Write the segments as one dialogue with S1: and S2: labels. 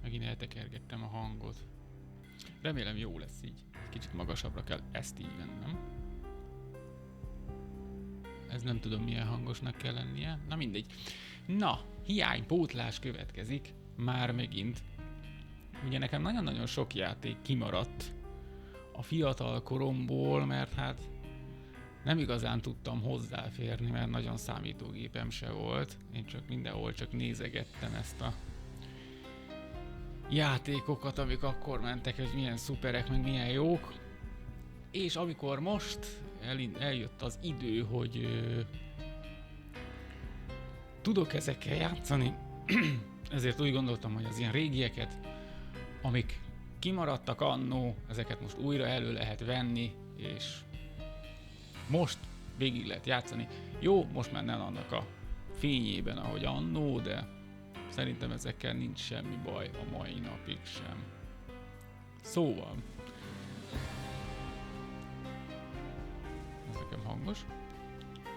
S1: Megint eltekergettem a hangot. Remélem jó lesz így. Kicsit magasabbra kell ezt így vennem. Ez nem tudom milyen hangosnak kell lennie. Na mindegy. Na, hiánypótlás következik. Már megint. Ugye nekem nagyon-nagyon sok játék kimaradt a fiatal koromból, mert hát nem igazán tudtam hozzáférni, mert nagyon számítógépem se volt. Én csak mindenhol csak nézegettem ezt a játékokat, amik akkor mentek, hogy milyen szuperek, meg milyen jók. És amikor most eljött az idő, hogy tudok ezekkel játszani, ezért úgy gondoltam, hogy az ilyen régieket, amik kimaradtak annó, ezeket most újra elő lehet venni, és most végig lehet játszani. Jó, most már nem annak a fényében, ahogy annó, de szerintem ezekkel nincs semmi baj a mai napig sem. Szóval, ez nekem hangos.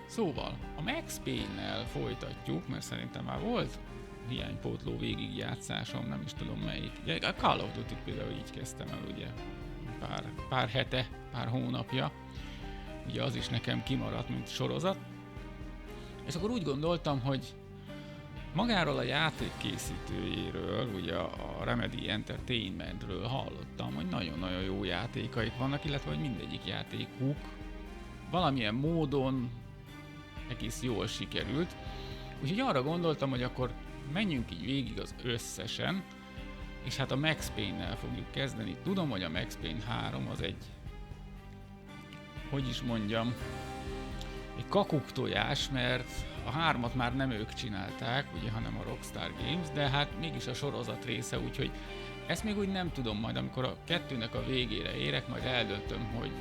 S1: Szóval, a Max Payne-nel folytatjuk, mert szerintem már volt hiánypótló végigjátszásom, nem is tudom melyik. A Call of Duty-t például így kezdtem el, ugye, pár hete, pár hónapja. Ugye az is nekem kimaradt, mint sorozat. És akkor úgy gondoltam, hogy magáról a játék készítőjéről, ugye a Remedy Entertainmentről hallottam, hogy nagyon-nagyon jó játékaik vannak, illetve hogy mindegyik játékuk valamilyen módon egész jól sikerült. Úgyhogy arra gondoltam, hogy akkor menjünk így végig az összesen, és hát a Max Payne-nel fogjuk kezdeni. Tudom, hogy a Max Payne 3 az egy, hogy is mondjam, egy kakuktojás, mert a 3-at már nem ők csinálták, ugye, hanem a Rockstar Games, de hát mégis a sorozat része, úgyhogy ezt még úgy nem tudom, majd amikor a 2-nek a végére érek, majd eldöntöm, hogy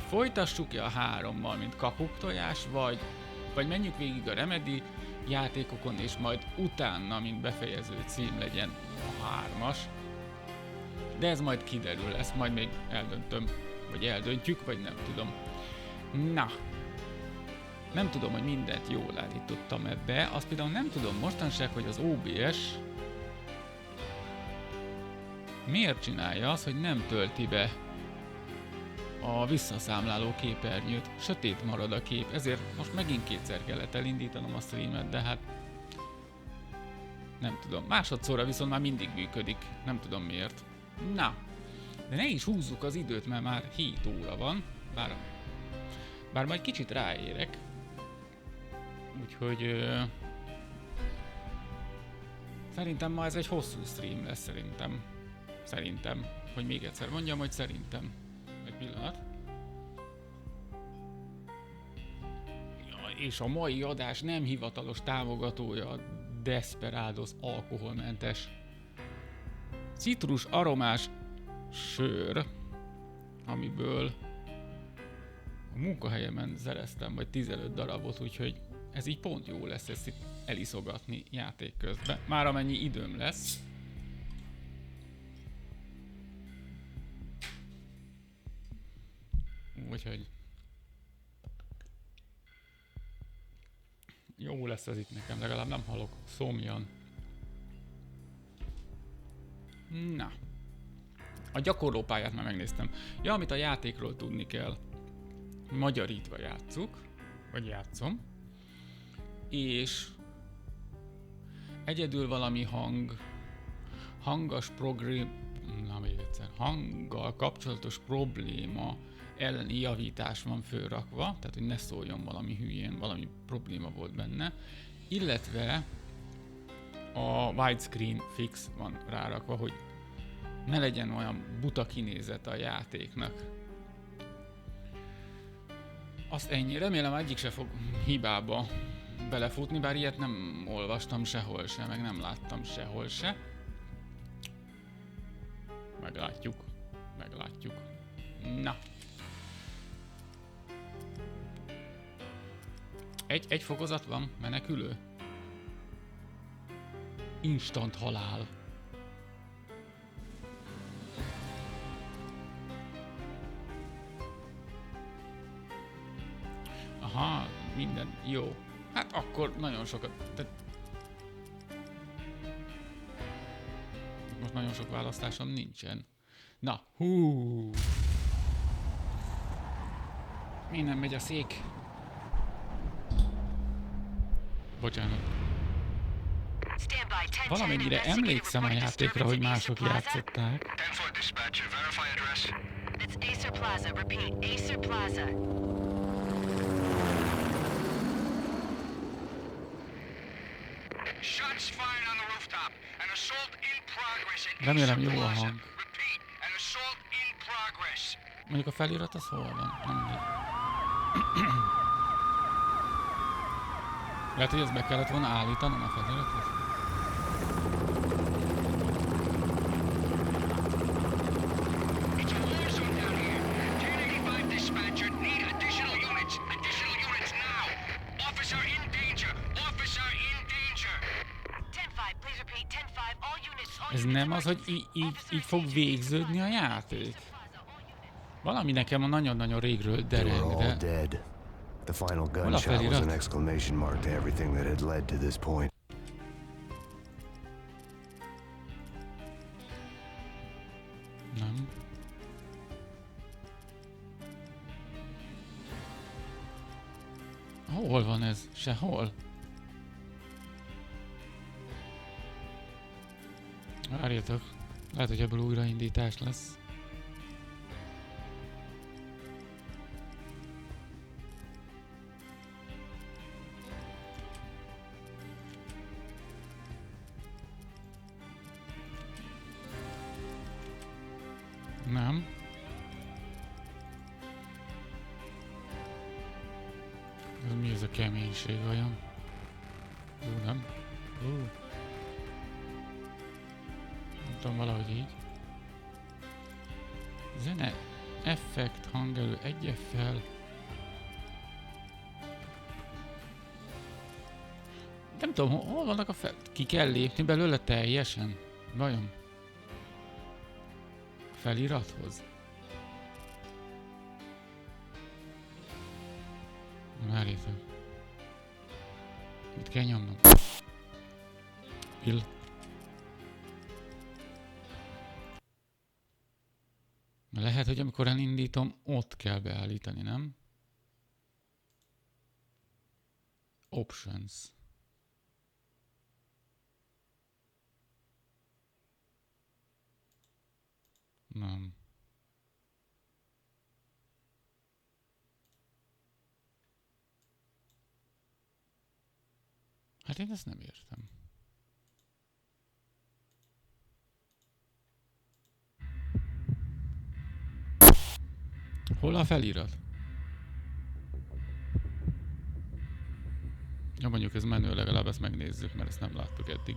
S1: folytassuk-e a 3-mal, mint kakuktojás, vagy menjük végig a Remedy játékokon, és majd utána, mint befejező cím legyen a 3-as. De ez majd kiderül, ezt majd még eldöntöm, vagy eldöntjük, vagy nem tudom. Na, nem tudom, hogy mindent jól állítottam ebbe, azt például nem tudom mostanság, hogy az OBS miért csinálja azt, hogy nem tölti be a visszaszámláló képernyőt, sötét marad a kép, ezért most megint kétszer kellett elindítanom a streamet, de hát nem tudom, másodszorra viszont már mindig működik, nem tudom miért. Na, de ne is húzzuk az időt, mert már 7 óra van, bár majd kicsit ráérek, úgyhogy szerintem ma ez egy hosszú stream lesz, szerintem, hogy még egyszer mondjam, hogy szerintem. Egy pillanat. Ja, és a mai adás nem hivatalos támogatója a Desperados alkoholmentes citrus aromás sör, amiből a munkahelyemen szereztem vagy 15 darabot, úgyhogy ez így pont jó lesz ezt itt eliszogatni játék közben. Már amennyi időm lesz. Úgyhogy jó lesz ez itt nekem, legalább nem halok szomjan. Na, a gyakorlópályát már megnéztem. Ja, amit a játékról tudni kell, magyarítva játszom, és egyedül valami hanggal kapcsolatos probléma elleni javítás van fölrakva, tehát hogy ne szóljon valami hülyén, valami probléma volt benne, illetve a widescreen fix van rárakva, hogy ne legyen olyan buta kinézete a játéknak. Azt ennyi, remélem egyik se fog hibába belefutni, bár ilyet nem olvastam sehol se, meg nem láttam sehol se. Meglátjuk. Na. Egy fokozat van, menekülő. Instant halál. Aha, minden jó. Hát akkor nagyon sokat. most nagyon sok választásom nincsen. Na, hú! Minden megy a szék. Bocsánat. Valamennyire emlékszem a játékra, hogy mások játszották. Remélem jó a hang. Mondjuk a felirat az hol van? Lehet, hogy ezt be kellett volna állítanom a feliratot? Ez nem az, hogy így fog végződni a játék? Valami nekem a nagyon-nagyon régről dereng, de...
S2: The final gunshot was an exclamation mark to everything that had led to this point.
S1: Nem. Hol van ez? Sehol. Várjatok. Lehet, hogy ebből újraindítás lesz. Nem. Ez mi ez a keménység vajon? Nem. Nem tudom, valahogy így. Zene, effekt, hangerő, egy F-fel. Nem tudom, hol vannak a fel... Ki kell lépni belőle teljesen? Vajon? Felirathoz? Várjátok. Mit kell nyomnom? Lehet, hogy amikor elindítom, ott kell beállítani, nem? Options. Nem. Hát én ezt nem értem. Hol a felirat? Ja, mondjuk ez menő, legalább ezt megnézzük, mert ezt nem láttuk eddig.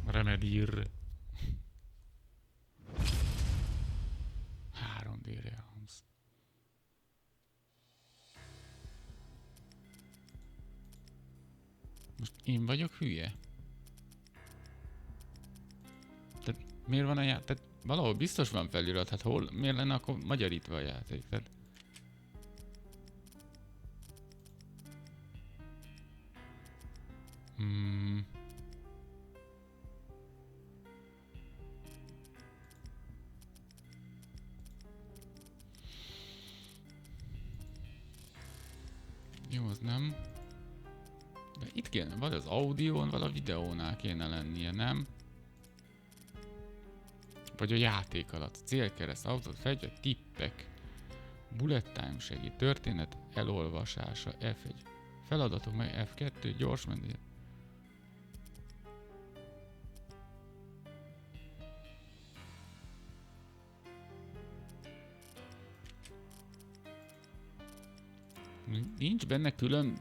S1: Remedy-re. 3D Realms. Most én vagyok hülye? Tehát miért van a játék? Tehát valahol biztos van felirat, hát hol? Miért lenne akkor magyarítva a játék? Tehát... Jó, az nem. De itt kéne, vagy az audión, vagy a videónál kéne lennie, nem? Vagy a játék alatt. Célkereszt, autót, fegyver, tippek. Bullet time segít, történet elolvasása, F1. Feladatok meg F2, gyors menni. Nincs benne külön...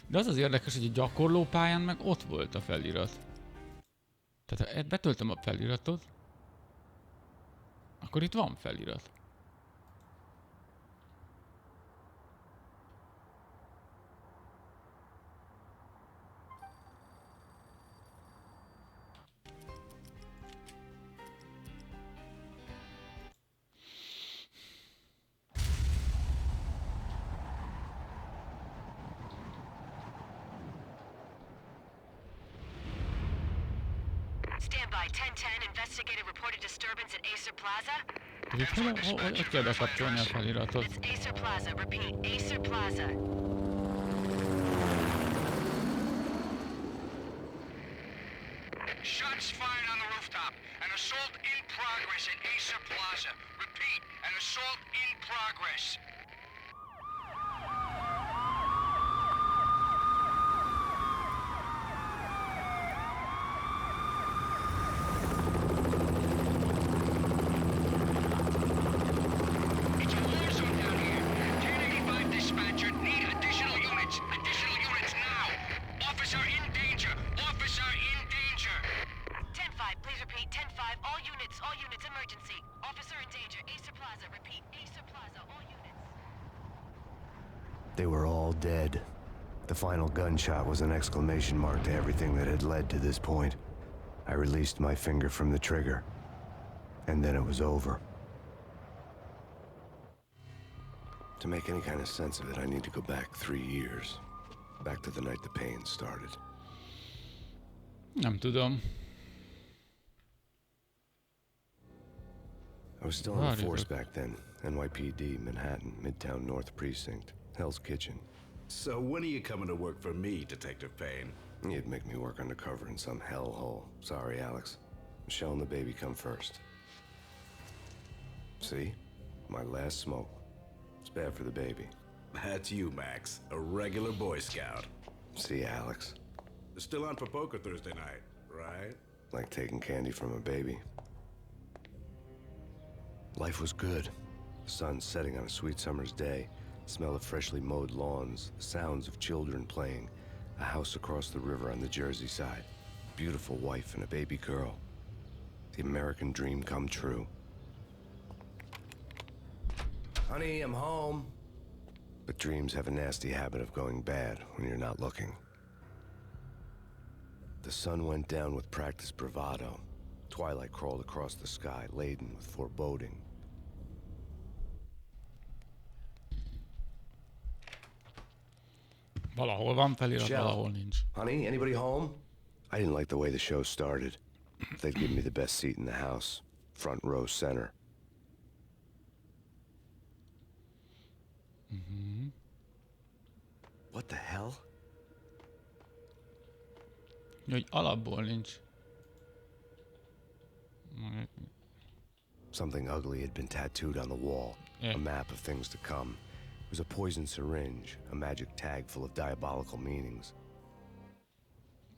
S1: De az az érdekes, hogy a gyakorlópályán meg ott volt a felirat. Tehát ha betöltöm a feliratot, akkor itt van felirat.
S3: Stand by. 1010. Investigated reported disturbance at Acer Plaza.
S1: Hogy kell bekapcsolni a feliratot?
S3: It's Acer Plaza. Repeat. Acer Plaza.
S4: Shots fired on the rooftop. An assault in progress at Acer Plaza. Repeat. An assault in progress.
S2: They were all dead. The final gunshot was an exclamation mark to everything that had led to this point. I released my finger from the trigger, and then it was over. To make any kind of sense of it, I need to go back 3 years. Back to the night the Payne started.
S1: Nem tudom.
S2: I was still on the force back then. NYPD, Manhattan, Midtown North Precinct, Hell's Kitchen.
S5: So when are you coming to work for me, Detective Payne?
S2: You'd make me work undercover in some hellhole. Sorry, Alex. Michelle and the baby come first. See? My last smoke. It's bad for the baby.
S5: That's you, Max. A regular Boy Scout.
S2: See, Alex?
S5: Still on for poker Thursday night, right?
S2: Like taking candy from a baby. Life was good. The sun setting on a sweet summer's day. The smell of freshly mowed lawns. The sounds of children playing. A house across the river on the Jersey side. Beautiful wife and a baby girl. The American dream come true. Honey, I'm home. But dreams have a nasty habit of going bad when you're not looking. The sun went down with practiced bravado. Twilight crawled across the sky, laden with foreboding.
S1: Valahol van felirat, valahol nincs.
S2: Honey, anybody home? I didn't like the way the show started. They'd give me the best seat in the house. Front row center. What the hell?
S1: Hogy alapból nincs.
S2: Something ugly had been tattooed on the wall.
S1: Yeah.
S2: A map of things to come. It was a poison syringe, a magic tag full of diabolical meanings.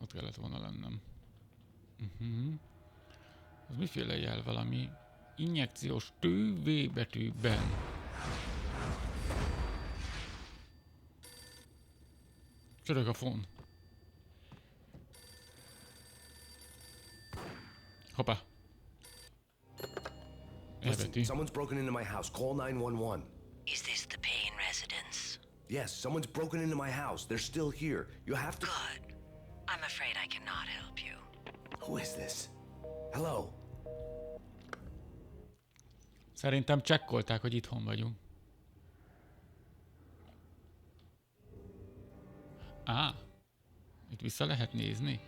S1: Ott kellett volna lennem. Az miféle jel? Valami injekciós tő V betűben. Csörög a fón. Hoppá.
S2: Listen, someone's broken into my house. Call 911.
S3: Is this the Payne residence?
S2: Yes, someone's broken into my house. They're still here. You have to...
S3: Good. I'm afraid I cannot help you.
S2: Who is this? Hello?
S1: Szerintem csekkolták, hogy itthon vagyunk. Itt vissza lehet nézni?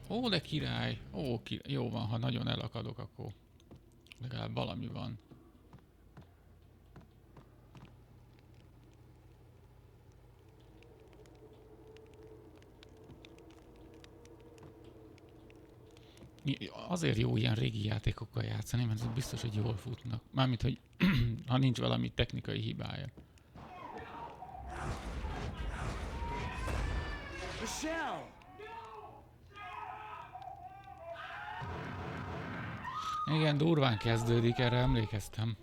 S1: Ó, de király! Ó, jó van, ha nagyon elakadok, akkor legalább valami van. Azért jó ilyen régi játékokkal játszani, mert biztos, hogy jól futnak. Mármint, hogy ha nincs valami technikai hibája.
S4: Michelle!
S1: Igen, durván kezdődik, erre emlékeztem.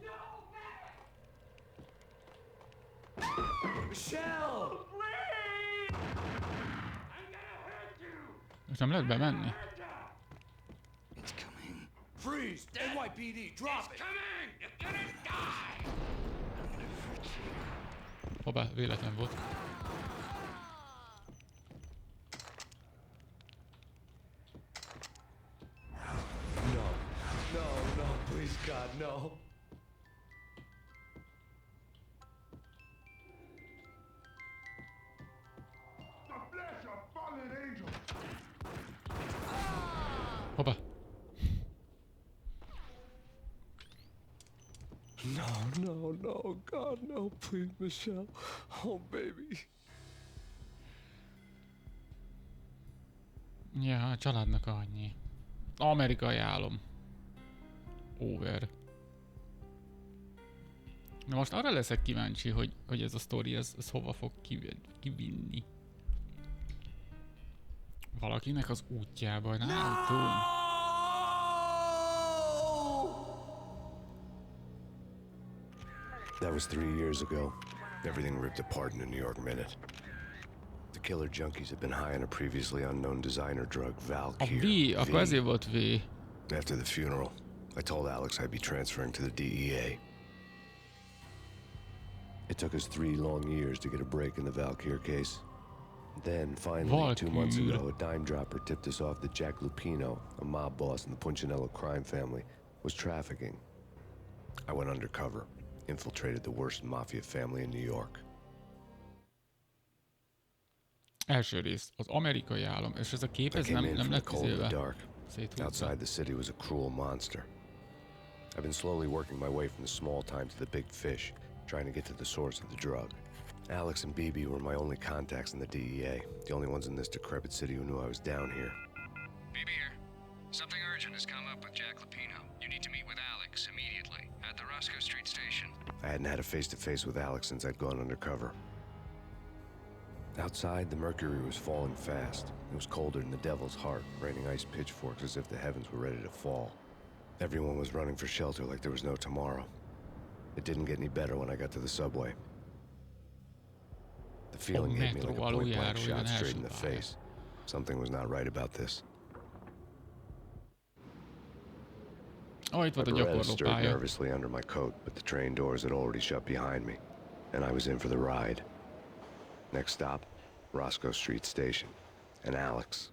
S4: Michelle!
S1: És nem lehet bemenni?
S4: It's coming.
S5: Freeze! NYPD, drop it!
S4: Coming! You're gonna die!
S1: Hoppá, véletlen volt.
S2: No, please God, no.
S5: The flesh of fallen angels!
S1: Hoppá.
S2: No, God, no, please, Michelle. Oh, baby.
S1: Ja, a családnak annyi. Amerikai álom. Over. Na most arra leszek kíváncsi, hogy ez a sztori, ez hova fog kivinni. Valakinek az útjában, nem tudom.
S2: That was 3 years ago. Everything ripped apart in a New York minute. The killer junkies had been high on a previously unknown designer drug,
S1: A
S2: Valkyrie.
S1: V, akkor ezért volt V.
S2: After the funeral, I told Alex I'd be transferring to the DEA. It took us 3 long years to get a break in the Valkyrie case. Then, finally, 2 months ago, a dime dropper tipped us off that Jack Lupino, a mob boss in the Punchinello crime family, was trafficking. I went undercover, infiltrated the worst mafia family in New York.
S1: Első rész, az amerikai álom, és ez a kép,
S2: I
S1: ez
S2: came in
S1: nem
S2: from the
S1: lett
S2: cold and
S1: izélve.
S2: dark.
S1: Széthúzva.
S2: Outside the city was a cruel monster. I've been slowly working my way from the small time to the big fish, trying to get to the source of the drug. Alex and BB were my only contacts in the DEA, the only ones in this decrepit city who knew I was down here.
S4: BB here. Something urgent has come up with Jack Lupino. You need to meet with Alex immediately at the Roscoe Street station.
S2: I hadn't had a face-to-face with Alex since I'd gone undercover. Outside, the mercury was falling fast. It was colder than the devil's heart, raining ice pitchforks as if the heavens were ready to fall. Everyone was running for shelter like there was no tomorrow. It didn't get any better when I got to the subway. The feeling hit me like a point-blank shot straight in the face. Something was not right about this.
S1: Oh, itt volt a
S2: My Beretta stirred
S1: gyakorlópálya.
S2: nervously under my coat, but the train doors had already shut behind me, and I was in for the ride. Next stop, Roscoe Street Station, and Alex.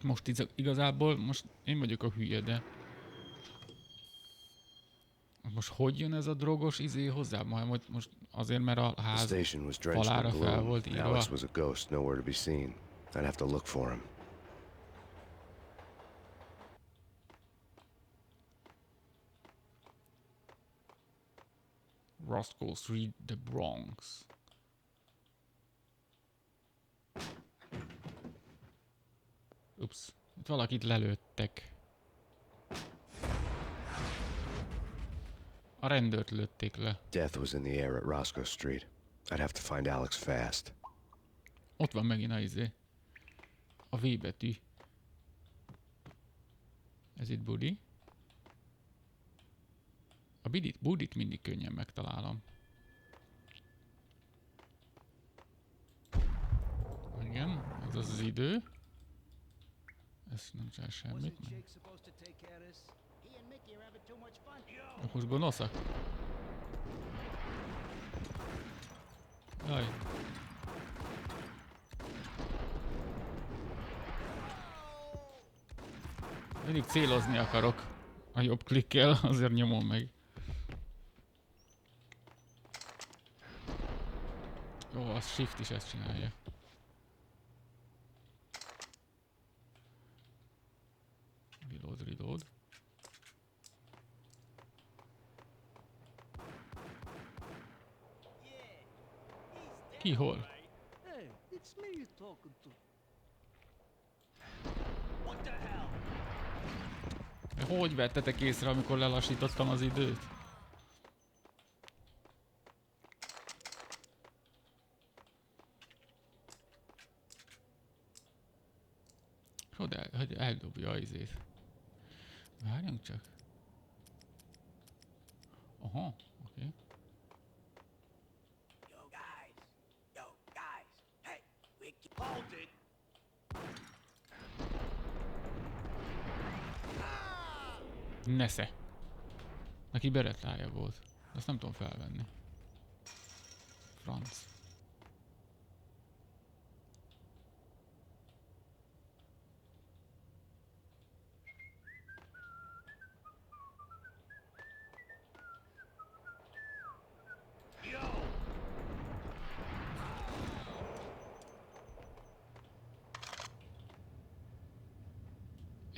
S1: Most igazából, most én vagyok a hülye, de... Most hogy jön ez a drogos izé hozzá? Majd most azért, mert a
S2: The
S1: ház
S2: station was drenched
S1: falára
S2: in
S1: fel
S2: gloom.
S1: volt írva.
S2: Alex was a ghost, nowhere to be seen. I'd have to look for him.
S1: Roscoe Street, the Bronx. Ups, itt valakit lelőttek. A rendőrt lőtték le.
S2: Death was in the air at Roscoe Street. I'd have to find Alex fast.
S1: Ott van megint a izé. A V betű. Ez itt Budi. A Budit mindig könnyen megtalálom. Igen, ez az az idő. Ez nem csinál semmit. Most gonoszak? Jaj. Mindig célozni akarok a jobb klikkel, azért nyomom meg. Jó, a shift is ezt csinálja. Reload. Ki hol?
S6: Hey, it's me you're talking to. What the hell?
S1: Hogy vettetek észre, amikor lelassítottam az időt? Hogy eldobja az izét. Várjunk csak. Aha, oké.
S6: Yo guys, hey, hold it.
S1: Nesze. Neki beretlája volt. Ezt nem tudom felvenni. Franc.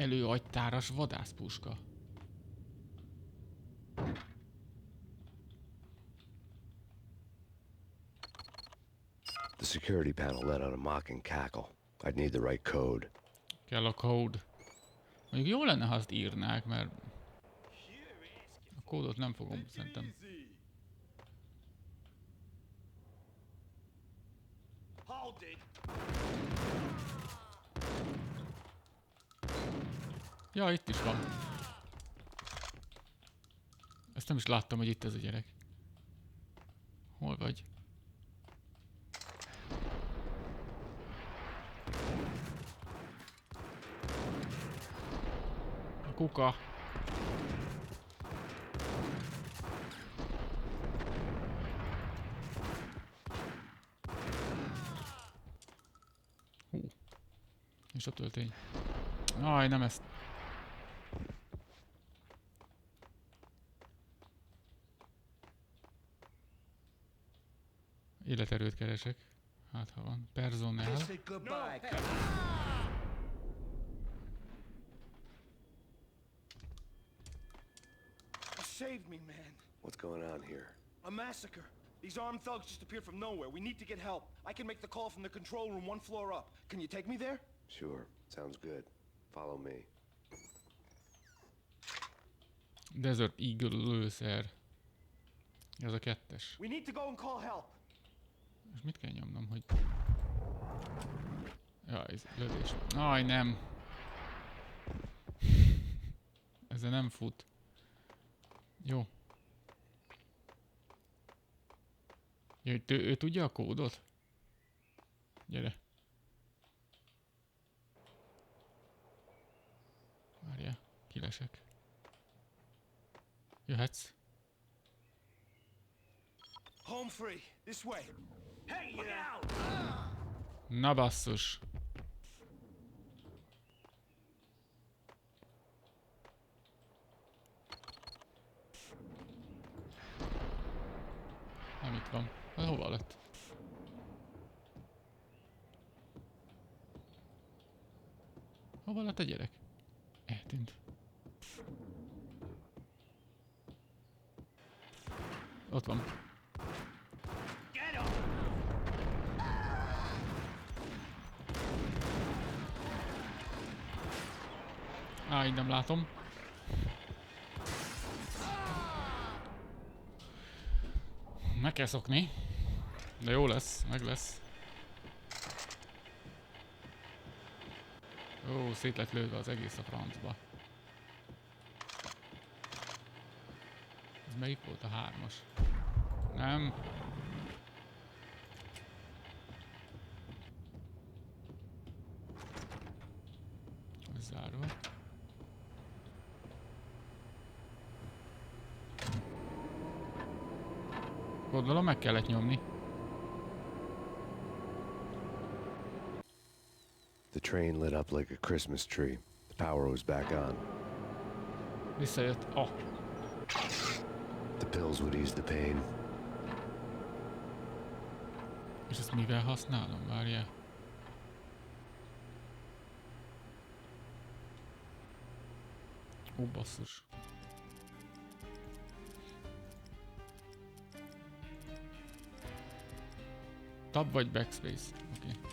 S1: Előagytáras vadászpuska.
S2: The security panel let out a mocking cackle. I'd need the right code.
S1: Kell a code. Mondjuk jó lenne, ha azt írnák, mert a kódot nem fogom szerintem.
S6: Hold it.
S1: Ja, itt is van. Ezt nem is láttam, hogy itt ez a gyerek. Hol vagy? A kuka. Hú. És a töltény. Aj, nem ezt. Életerőt keresek. Hát ha van. Personál.
S6: Say goodbye. You saved me, man.
S2: What's going on here?
S6: A massacre. These armed thugs just appeared from nowhere. We need to get help. I can make the call from the control room one floor up. Can you take me there?
S2: Sure. Sounds good. Follow me.
S1: Desert Eagle lőszer. Ez a 2-es.
S6: We need to go and call help.
S1: És mit kell nyomnom, hogy... Ja, ez lövés. Aj, nem. Ezzel nem fut. Jó. Ja, ő tudja a kódot? Gyere. Várjál, kilesek. Jöhetsz.
S6: Home free. This way. Hey, look out!
S1: Na basszus. Nem itt van. Hát hova lett? Hova lett a gyerek? Eltűnt. Ott van. Á, így nem látom. Meg kell szokni. De jó lesz, meg lesz. Ó, szét lett lőve az egész a francba. Ez melyik volt a 3-as? Nem. Ez zárva. Gondolom meg kellett nyomni.
S2: The train lit up like a Christmas tree. The power was back on.
S1: Visszajött. Oh.
S2: The pills would ease the pain.
S1: És ezt mivel használom? Várjál. Ó, basszus. Tab vagy backspace? Oké. Okay.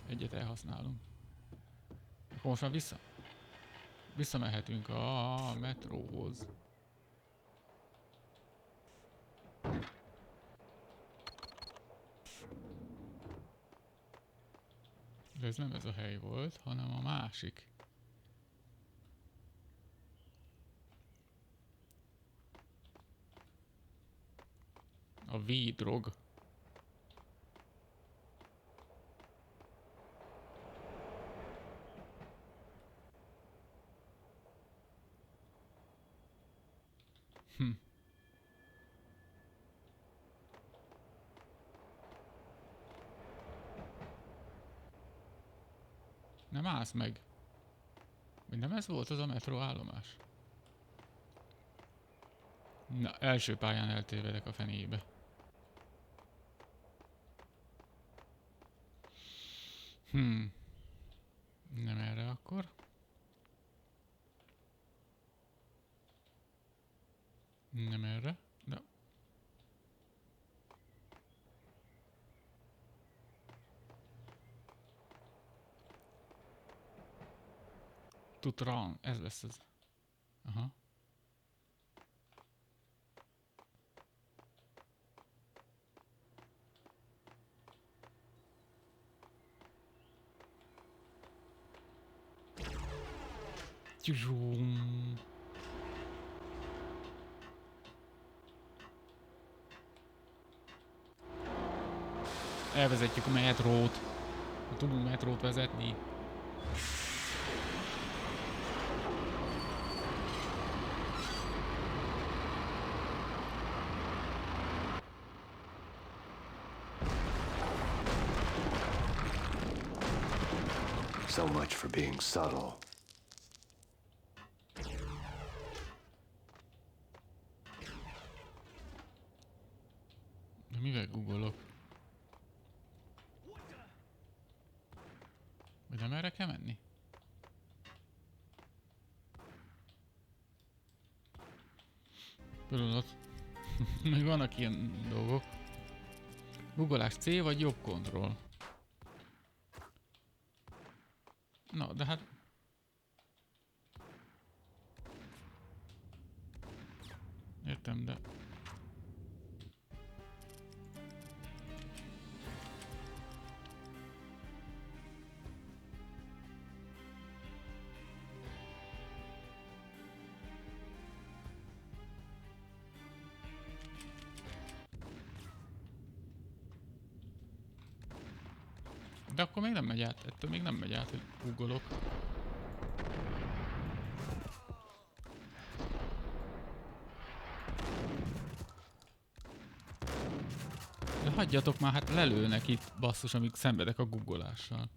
S1: Egyet elhasználunk. Akkor most már visszamehetünk a metróhoz. De ez nem ez a hely volt, hanem a másik. A V-drog. Nem állsz meg. Vagy nem ez volt az a metróállomás? Na, első pályán eltévedek a fenébe. Nem erre akkor. Nem erre, de... Tutran, ez lesz az. Aha. Tjuzsum. Elvezetjük a metrót. Tudunk metrót vezetni.
S2: So much for being subtle.
S1: De mivel googolok? Vagy nem erre kell menni? Pillanat. Még vannak ilyen dolgok. Googolás C vagy jobb kontroll? Na, de hát... Értem, de... De akkor még nem megy át, ettől még nem megy át, hogy googolok. De hagyjatok már, hát lelőnek itt, basszus, amíg szenvedek a googolással.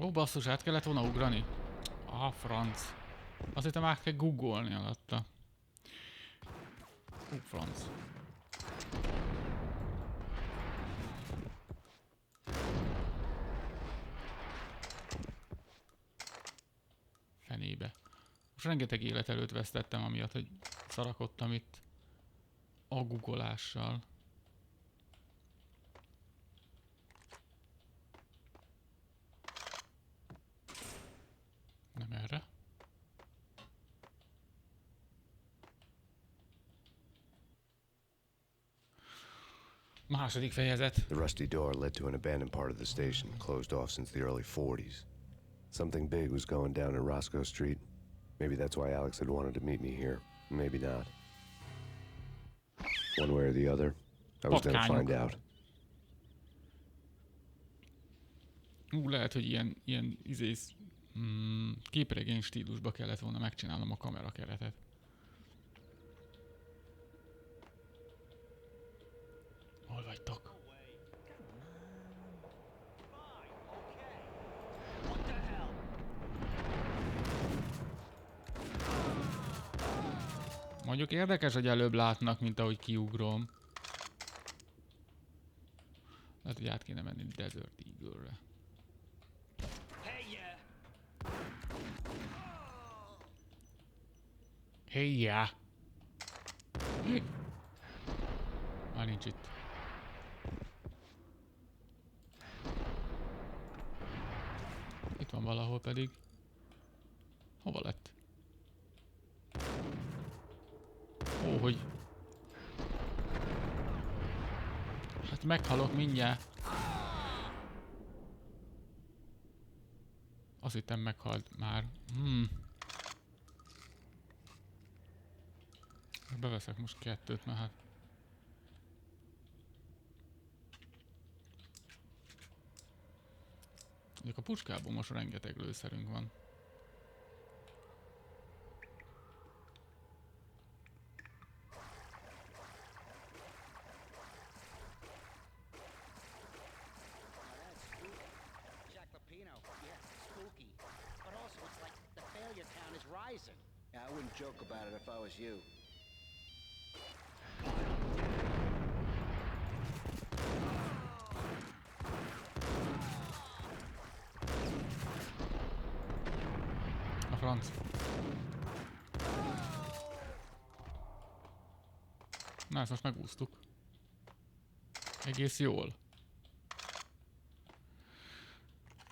S1: Ó, basszus, át kellett volna ugrani. Ah, franc. Azt hittem át kell googolni alatta. Ó, franc. Fenébe. Most rengeteg életerőt vesztettem, amiatt, hogy szarakodtam itt a googolással. Nem erre. Második fejezet.
S2: The rusty door led to an abandoned part of the station, closed off since the early 40s. Something big was going down in Roscoe Street. Maybe that's why Alex had wanted to meet me here. Maybe not. One way or the other, I was gonna find out.
S1: Lehet, hogy ilyen képregény stílusba kellett volna megcsinálnom a kamerakeretet. Hol vagytok? Mondjuk érdekes, hogy előbb látnak, mint ahogy kiugrom. Lehet, hogy át kéne menni Desert Eagle-re. Héjjá! Már nincs itt. Itt van valahol pedig. Hova lett? Ó, hogy... Hát meghalok mindjárt. Azt hittem meghalt már. Beveszek most kettőt, mert hát... A puskában most rengeteg lőszerünk van.
S6: wouldn't joke about it if I was you.
S1: A franc. Na, ezt most megúsztuk. Egész jól.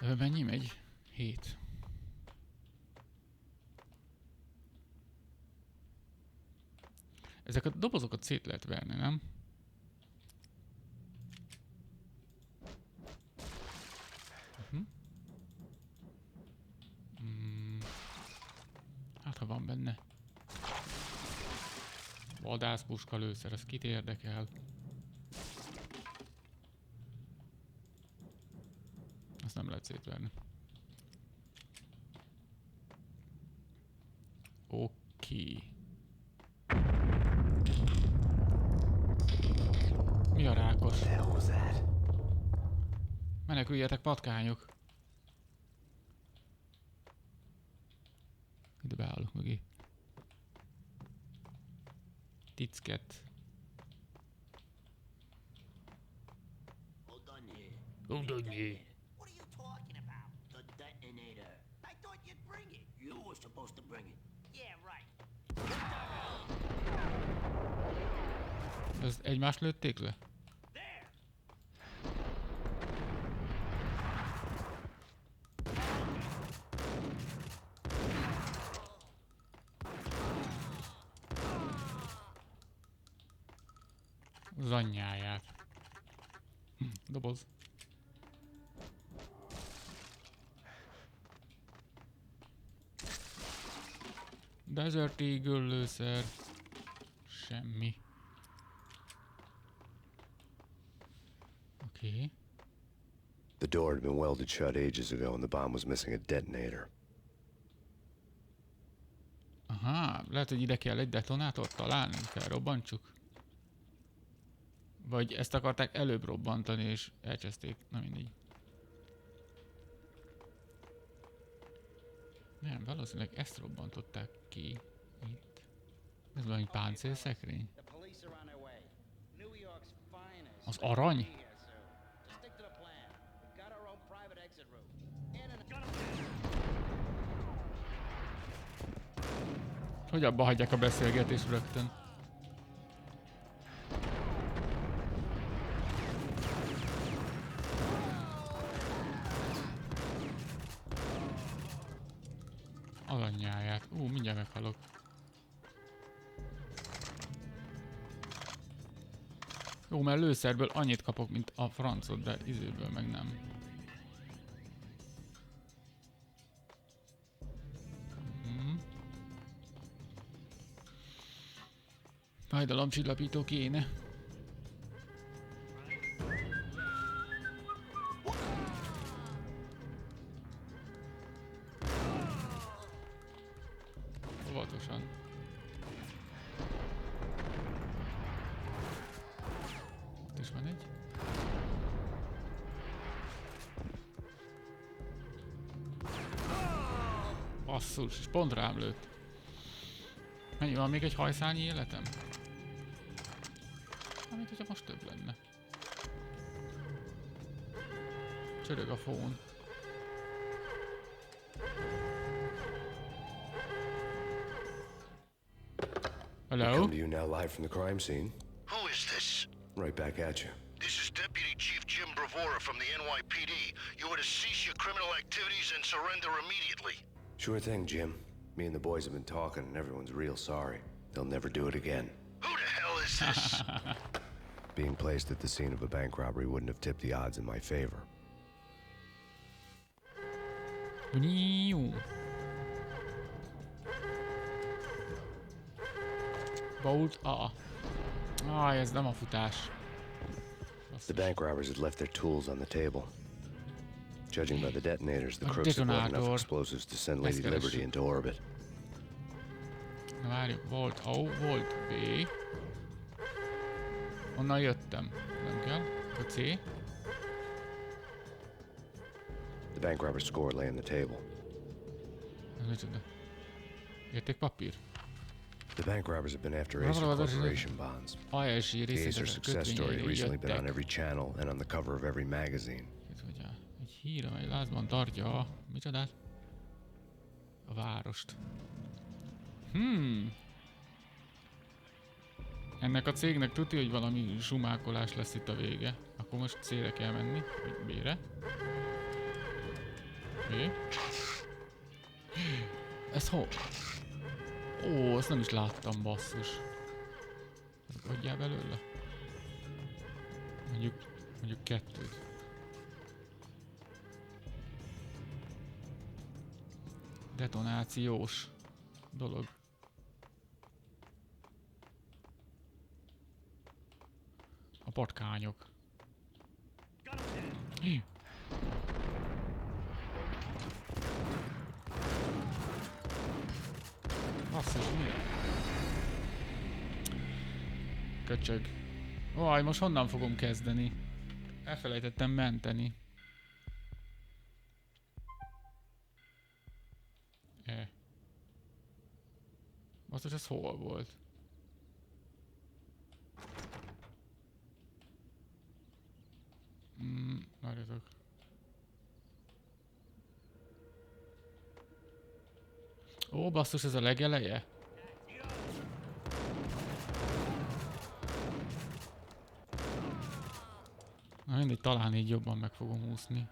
S1: Mennyi megy? 7. Ezeket a dobozokat szét lehet verni, nem? Hát ha van benne. Vadászpuska lőszer, ez kit érdekel? Azt nem lehet szétverni. Oké. Mi a rákos? Meneküljetek, patkányok! Ide beállok mögé. Ticket.
S7: Hold on here.
S1: Hold on here.
S7: What are you talking about? The detonator. I thought you'd bring it. You were supposed to bring it. Yeah, right.
S1: Ez egymást lőtték le?
S7: There.
S1: Az anyjáját. Doboz. Desert Eagle lőszer. Semmi. Oké.
S2: The door had been welded shut ages ago and the bomb was missing a detonator.
S1: Aha, lehet, hogy ide kell egy detonátort találni, felrobbantsuk. Vagy ezt akarták előbb robbantani és elcseszték, na mindegy. Nem, valószínűleg ezt robbantották ki itt. Ez valami páncélszekrény. Az arany? Hogy abba hagyják a beszélgetést rögtön. Az anyjáját. Mindjárt meghalok. Jó, mert lőszerből annyit kapok, mint a francot, de izéből meg nem. Fájdalomcsillapító kéne. Óvatosan. Ott is van egy. Basszus, és pont rám lőtt. Mennyi van, még egy hajszálnyi életem? Mint hogyha most több lenne. Csörög a phone. Hello?
S2: I come to you now live from the crime scene.
S4: Who is this?
S2: Right back at you.
S4: This is Deputy Chief Jim Bravura from the NYPD. You are to cease your criminal activities and surrender immediately.
S2: Sure thing, Jim. Me and the boys have been talking and everyone's real sorry. They'll never do it again.
S4: Who the hell is this?
S2: Being placed at the scene of a bank robbery wouldn't have tipped the odds in my favor.
S1: Bolt A. Ez nem a futás.
S2: The bank robbers had left their tools on the table. Judging by the detonators, the crooks had brought enough explosives to send Lady Liberty into orbit.
S1: Na várjuk, volt A, volt B. Onnan jöttem. Nem kell. A C.
S2: The bank robber's score lay on the table.
S1: Ez micsoda? Értékpapír?
S2: The bank robbers have been after Acer Corporation bonds.
S1: AES-i
S2: The Acer
S1: részletes
S2: success story
S1: kötvényei
S2: recently been on
S1: jöttek.
S2: every channel and on the cover of every magazine.
S1: Ez ugye egy hír, amely lázban tartja a... micsodát? A várost. Ennek a cégnek tudja, hogy valami sumákolás lesz itt a vége. Akkor most C-re kell menni, vagy B-re. B. Ez hol? Ó, ezt nem is láttam, basszus. Adjál belőle? Mondjuk kettőt. Detonációs dolog. A patkányok. Basszus, mi? Köcsög. Vaj, most honnan fogom kezdeni? Elfelejtettem menteni. Basszus, ez hol volt? Várjatok. Ó, basszus, ez a legeleje? Na mindegy, talán így jobban meg fogom úszni.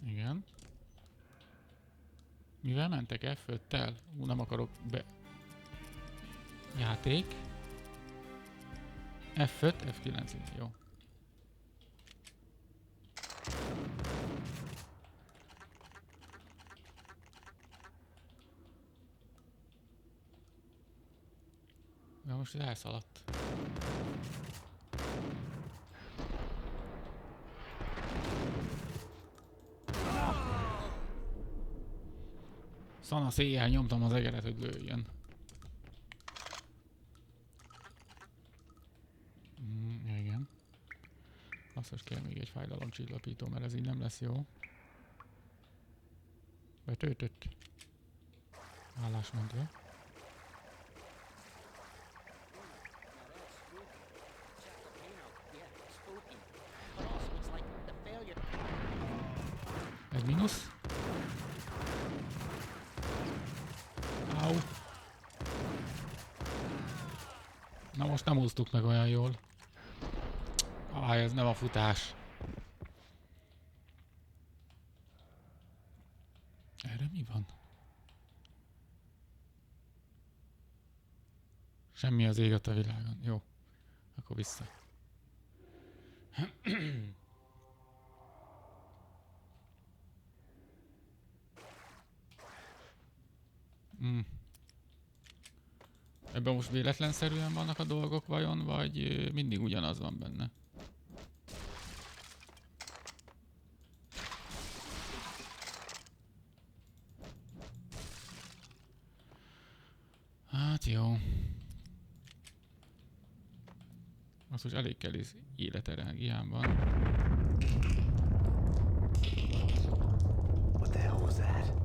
S1: Igen. Mivel mentek? F5-tel? Nem akarok be... Játék. F5, F9, jó. De most elszaladt. Szanasz éjjel nyomtam az egeret, hogy lőjön. Igen. Basszus, kell még egy fájdalomcsillapító, mert ez így nem lesz jó. Betöltött. Állásmentve. Ez mínusz. Au. Na most nem úsztuk meg olyan jól. Ez nem a futás. Erre mi van? Semmi az ég a világon. Jó. Akkor vissza. Ebben most véletlenszerűen vannak a dolgok vajon, vagy mindig ugyanaz van benne? Hát jó. Azt most elég kell életenergiám van.
S2: What the hell was that?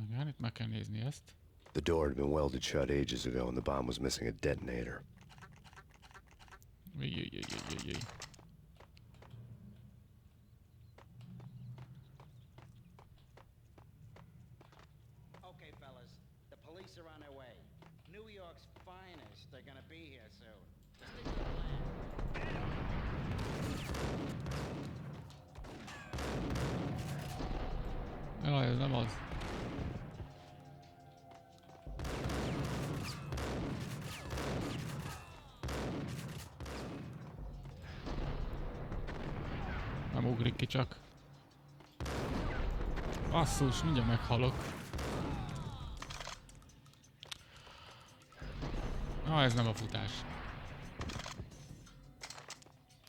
S1: Igen, itt meg kell nézni ezt.
S2: The door had been welded shut ages ago and the bomb was missing a detonator.
S1: Jaj.
S8: Okay, fellas, the police are on their way. New York's finest, they're gonna be here soon. Just stick to the plan.
S1: Jaj, ez nem az. Nem ugrik ki csak. Basszus, mindjárt meghalok. Ez nem a futás.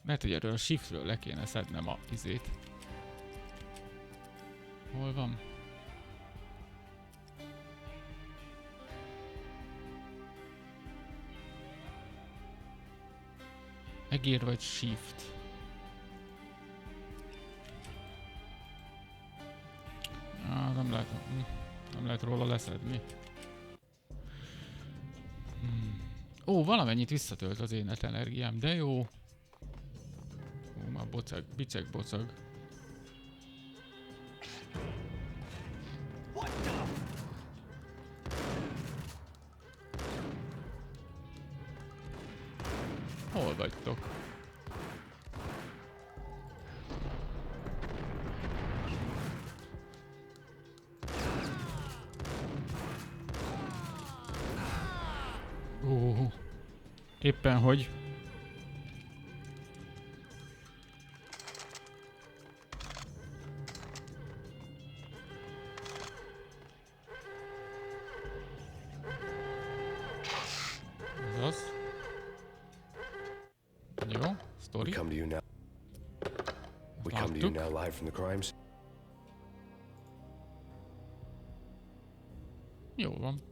S1: Lehet, hogy erről a shiftről le kéne szednem a izét. Hol van? Egér vagy shift? Nem lehet róla leszedni. Ó, valamennyit visszatölt az én energiám, de jó. Ó, már biceg-bocag. Hol vagytok? Éppen hogy. Ez az. Jó, story.
S2: We come to you now. We come to you now live from the crimes.
S1: Jó van.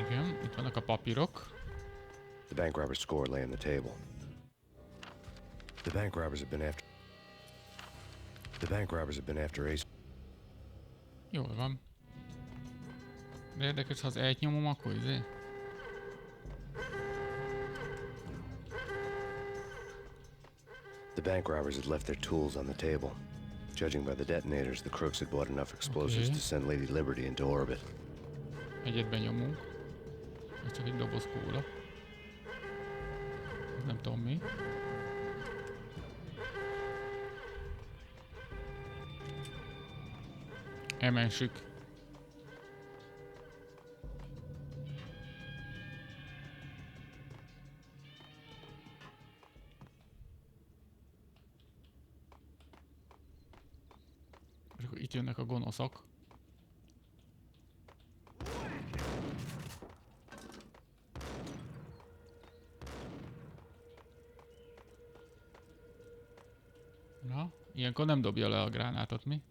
S1: Igen, itt vannak a papírok.
S2: The bank robber's score lay on the table. The bank robbers have been after Ace.
S1: Jól van. De érdekes, ha az egy nyomom, akkor izé.
S2: The bank robbers had left their tools on the table. Judging by the detonators, the crooks had bought enough explosives to send Lady Liberty into orbit.
S1: Egyet benyomunk. Ez csak egy doboz kóla. Nem tudom mi. Emensük. És akkor itt jönnek a gonoszok. Na, ilyenkor nem dobja le a gránátot, mi?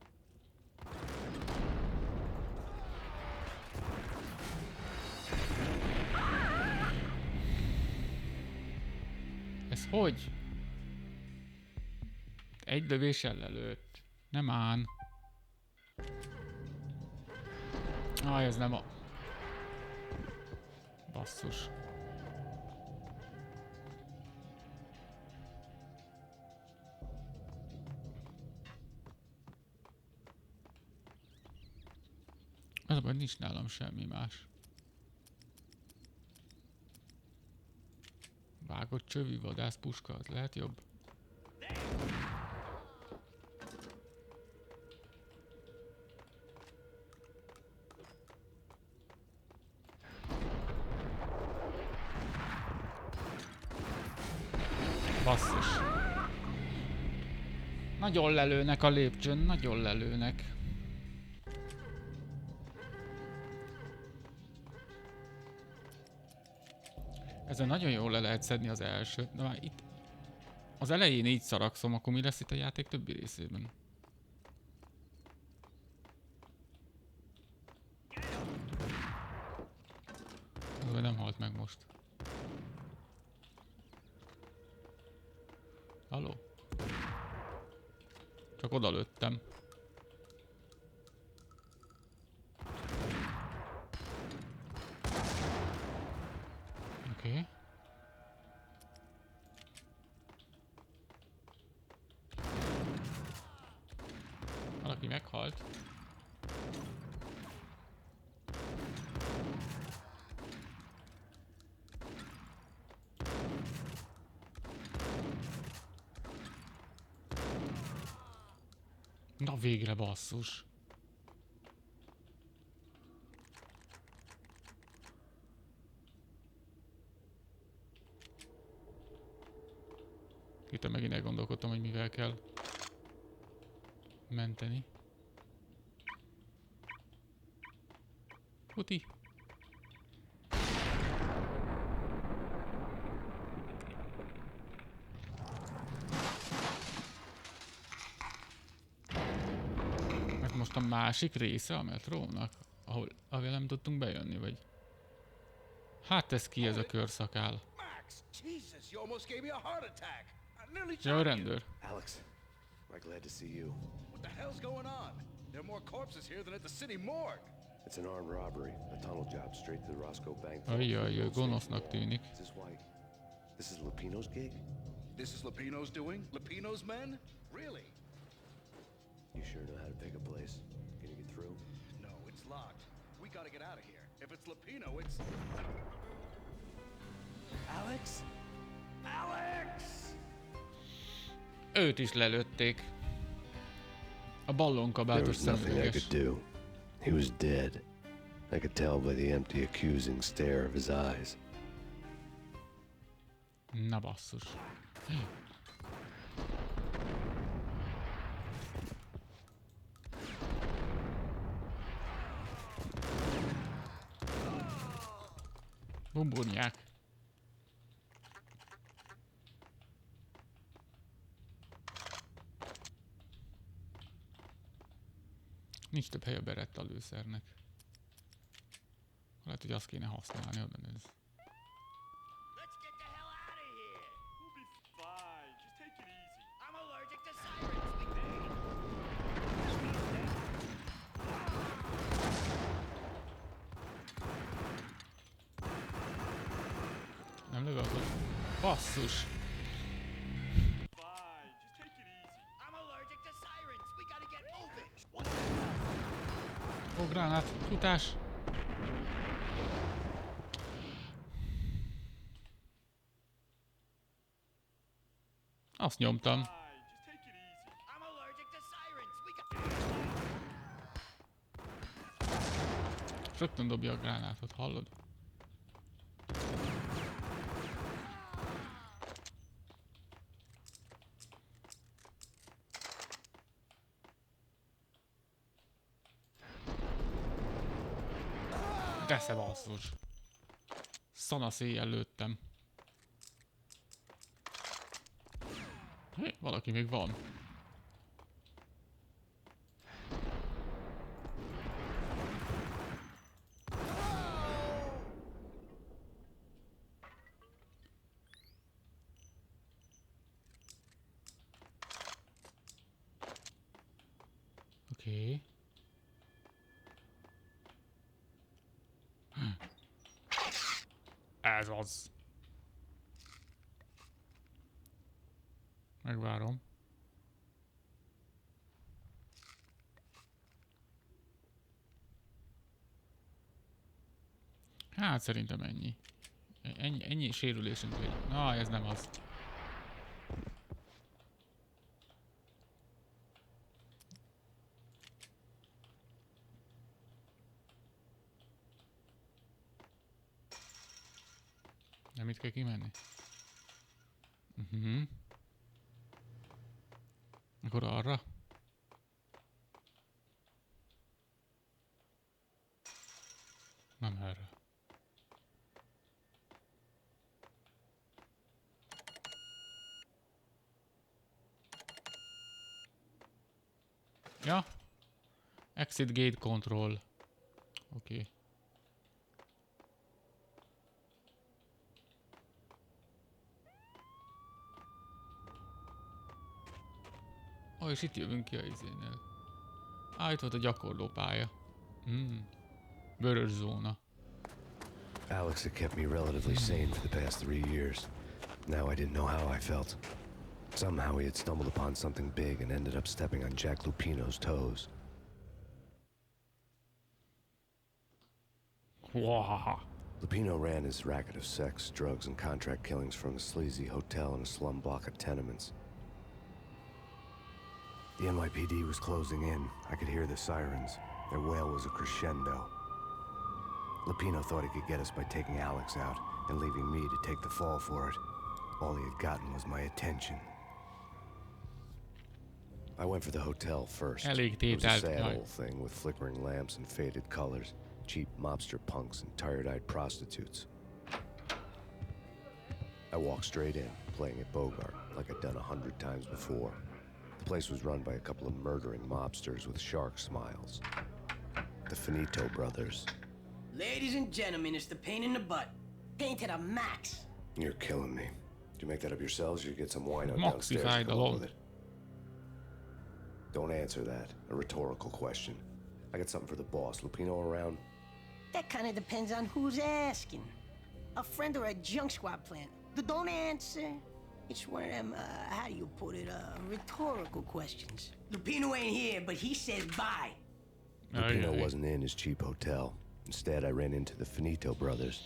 S1: Ez hogy? Egy lövéssel lelőtt. Nem án. Ez nem a... Basszus. Az a baj, nincs nálam semmi más. Vágott csövű vadászpuska, az lehet jobb? Basszus. Nagyon lelőnek a lépcsőn, nagyon lelőnek. Ezen nagyon jól le lehet szedni az elsőt, de már itt az elején így szarakszom, akkor mi lesz itt a játék többi részében? Nem halt meg most. Halló? Csak oda lőttem. Oké. Valaki meghalt. Na végre, basszus. Itt megint elgondolkodtam, hogy mivel kell menteni. Puti. Ez most a másik része a metrónak, ahol nem tudtunk bejönni, vagy... Hát ez ki ez a körszakál?
S5: Max, Jesus, you almost gave me a heart attack. I nearly
S1: Ja,
S5: shot you.
S1: rendőr.
S2: Alex, we're glad to see you.
S5: What the hell's going on? There are more corpses here than at the city morgue.
S2: It's an armed robbery, a tunnel job straight to the Roscoe Bank.
S1: Ajjaj, gonosznak tűnik.
S2: Is this why? This is Lupino's gig?
S5: This is Lupino's doing? Lupino's men? Really?
S2: You sure know how to pick a place? Can you get through?
S5: No, it's locked. We gotta get out of here. If it's Lupino, it's... Alex? Alex!
S1: Őt is lelőtték. A ballonkabátos
S2: There was nothing I
S1: szemüveges.
S2: could do. He was dead. I could tell by the empty, accusing stare of his eyes.
S1: Na basszus. Bumbonyák. Nincs több hely a Beretta lőszernek. Lehet, hogy azt kéne használni, oda néz.
S7: Let's get the hell out of here.
S6: We'll be fine. Just take it easy.
S7: I'm allergic to sirens.
S1: Nem lövök, hogy... Basszus!
S6: Fine. Just take it easy.
S7: I'm allergic to sirens. We gotta get moving.
S1: Ó, gránát! Futás! Azt nyomtam.
S6: Fine. Just take it easy.
S7: I'm allergic to sirens. We got...
S1: Rögtön dobja a gránátot, hallod? Desze basszus! Szanasz éjjel lőttem. Hé, valaki még van. Oké. Ez az. Megvárom. Hát szerintem ennyi. Ennyi sérülésünk vagy. Na, ez nem az. Nem itt kell kimenni? Akkor arra? Nem erre. Ja. Exit gate control. Oké. Ó, és itt jövünk ki a izénél. Itt volt a gyakorlópálya. Vörös zóna.
S2: Alex had kept me relatively sane for the past 3 years. Now I didn't know how I felt. Somehow he had stumbled upon something big and ended up stepping on Jack Lupino's toes.
S1: Wow.
S2: Lupino ran his racket of sex, drugs, and contract killings from a sleazy hotel in a slum block of tenements. The NYPD was closing in. I could hear the sirens. Their wail was a crescendo. Lupino thought he could get us by taking Alex out and leaving me to take the fall for it. All he had gotten was my attention. I went for the hotel first.
S1: Elég
S2: It was a
S1: tételt,
S2: sad
S1: jaj.
S2: old thing with flickering lamps and faded colors. cheap mobster punks and tired-eyed prostitutes. I walked straight in, playing at Bogart, like I'd done 100 times before. The place was run by a couple of murdering mobsters with shark smiles. The Finito brothers.
S7: Ladies and gentlemen, it's the pain in the butt. Pain to the max.
S2: You're killing me. Do you make that up yourselves or you get some wine out
S1: Maxi
S2: downstairs and come up
S1: alone.
S2: with it? Don't answer that. A rhetorical question. I got something for the boss. Lupino around?
S7: That kind of depends on who's asking. A friend or a junk squad plant. Don't answer. It's one of them, how do you put it, rhetorical questions. Lupino ain't here, but he says bye.
S2: Lupino wasn't in his cheap hotel. Instead, I ran into the Finito brothers.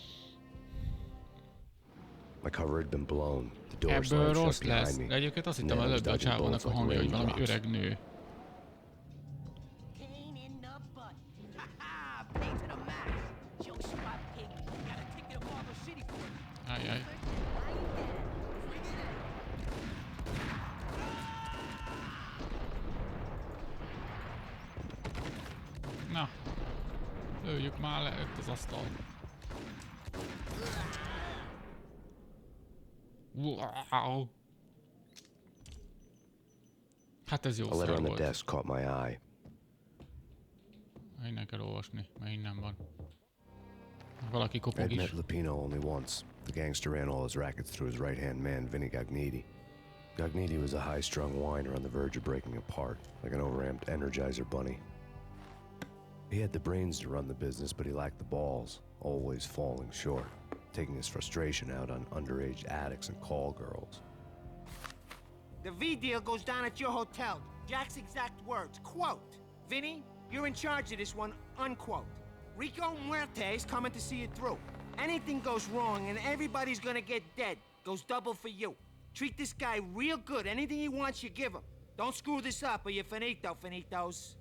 S2: My cover had been blown. The door
S1: Ebből
S2: slammed
S1: rossz
S2: shut behind
S1: lesz.
S2: me.
S1: De egyébként azt
S2: And
S1: hittem
S2: then I was
S1: előbb a
S2: dodging
S1: csávónak
S2: bullets
S1: a
S2: like
S1: hangja, hogy valami
S2: raindrops.
S1: öreg nő.
S7: Pain in the butt. Ha-ha! Pain to the max. Junk squad pig. Got a ticket to Marble City for it.
S1: Ajjaj. Na. Lőjük már le itt az asztalt. Wow. Hát ez jó
S2: A letter
S1: szar
S2: on the
S1: volt.
S2: desk caught my eye.
S1: Innen kell olvasni, mert innen van. Valaki
S2: I'd
S1: kopog is.
S2: met Lupino only once. The gangster ran all his rackets through his right-hand man, Vinny Gagniti. Gagniti was a high-strung whiner on the verge of breaking apart, like an overamped Energizer bunny. He had the brains to run the business, but he lacked the balls, always falling short, taking his frustration out on underage addicts and call girls.
S8: The V deal goes down at your hotel. Jack's exact words, quote, Vinny, you're in charge of this one, unquote. Rico Muerte's coming to see it through. Anything goes wrong and everybody's gonna get dead. Goes double for you. Treat this guy real good. Anything he wants, you give him. Don't screw this up or you're finito, finitos.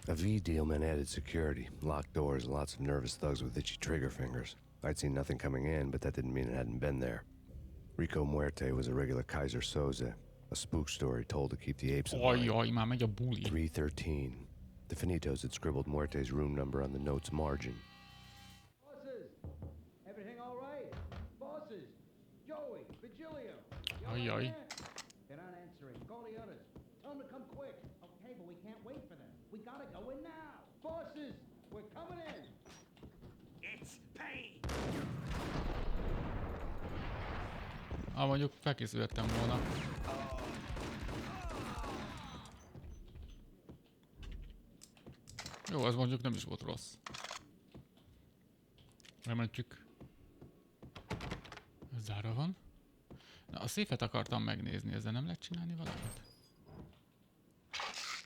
S2: A V deal meant added security, locked doors, and lots of nervous thugs with itchy trigger fingers. I'd seen nothing coming in, but that didn't mean it hadn't been there. Rico Muerte was a regular Kaiser Soze, a spook story told to keep the apes in line.
S1: Ajjaj, már megy a buli.
S2: 313. The Finitos had scribbled Muerte's room number on the note's margin.
S8: Bosses, everything all right? Bosses, Joey, Vigilio.
S1: Ajjaj.
S8: They're not answering. Call the others. Tell them to come quick. Okay, but we can't wait for them. We gotta go in now. Bosses, we're coming in. It's Payne.
S1: Mondjuk felkészülhettem volna. Jó, az mondjuk nem is volt rossz. Rementjük. Ez zárva van. Na, a széfet akartam megnézni, ezzel nem lehet csinálni valamit?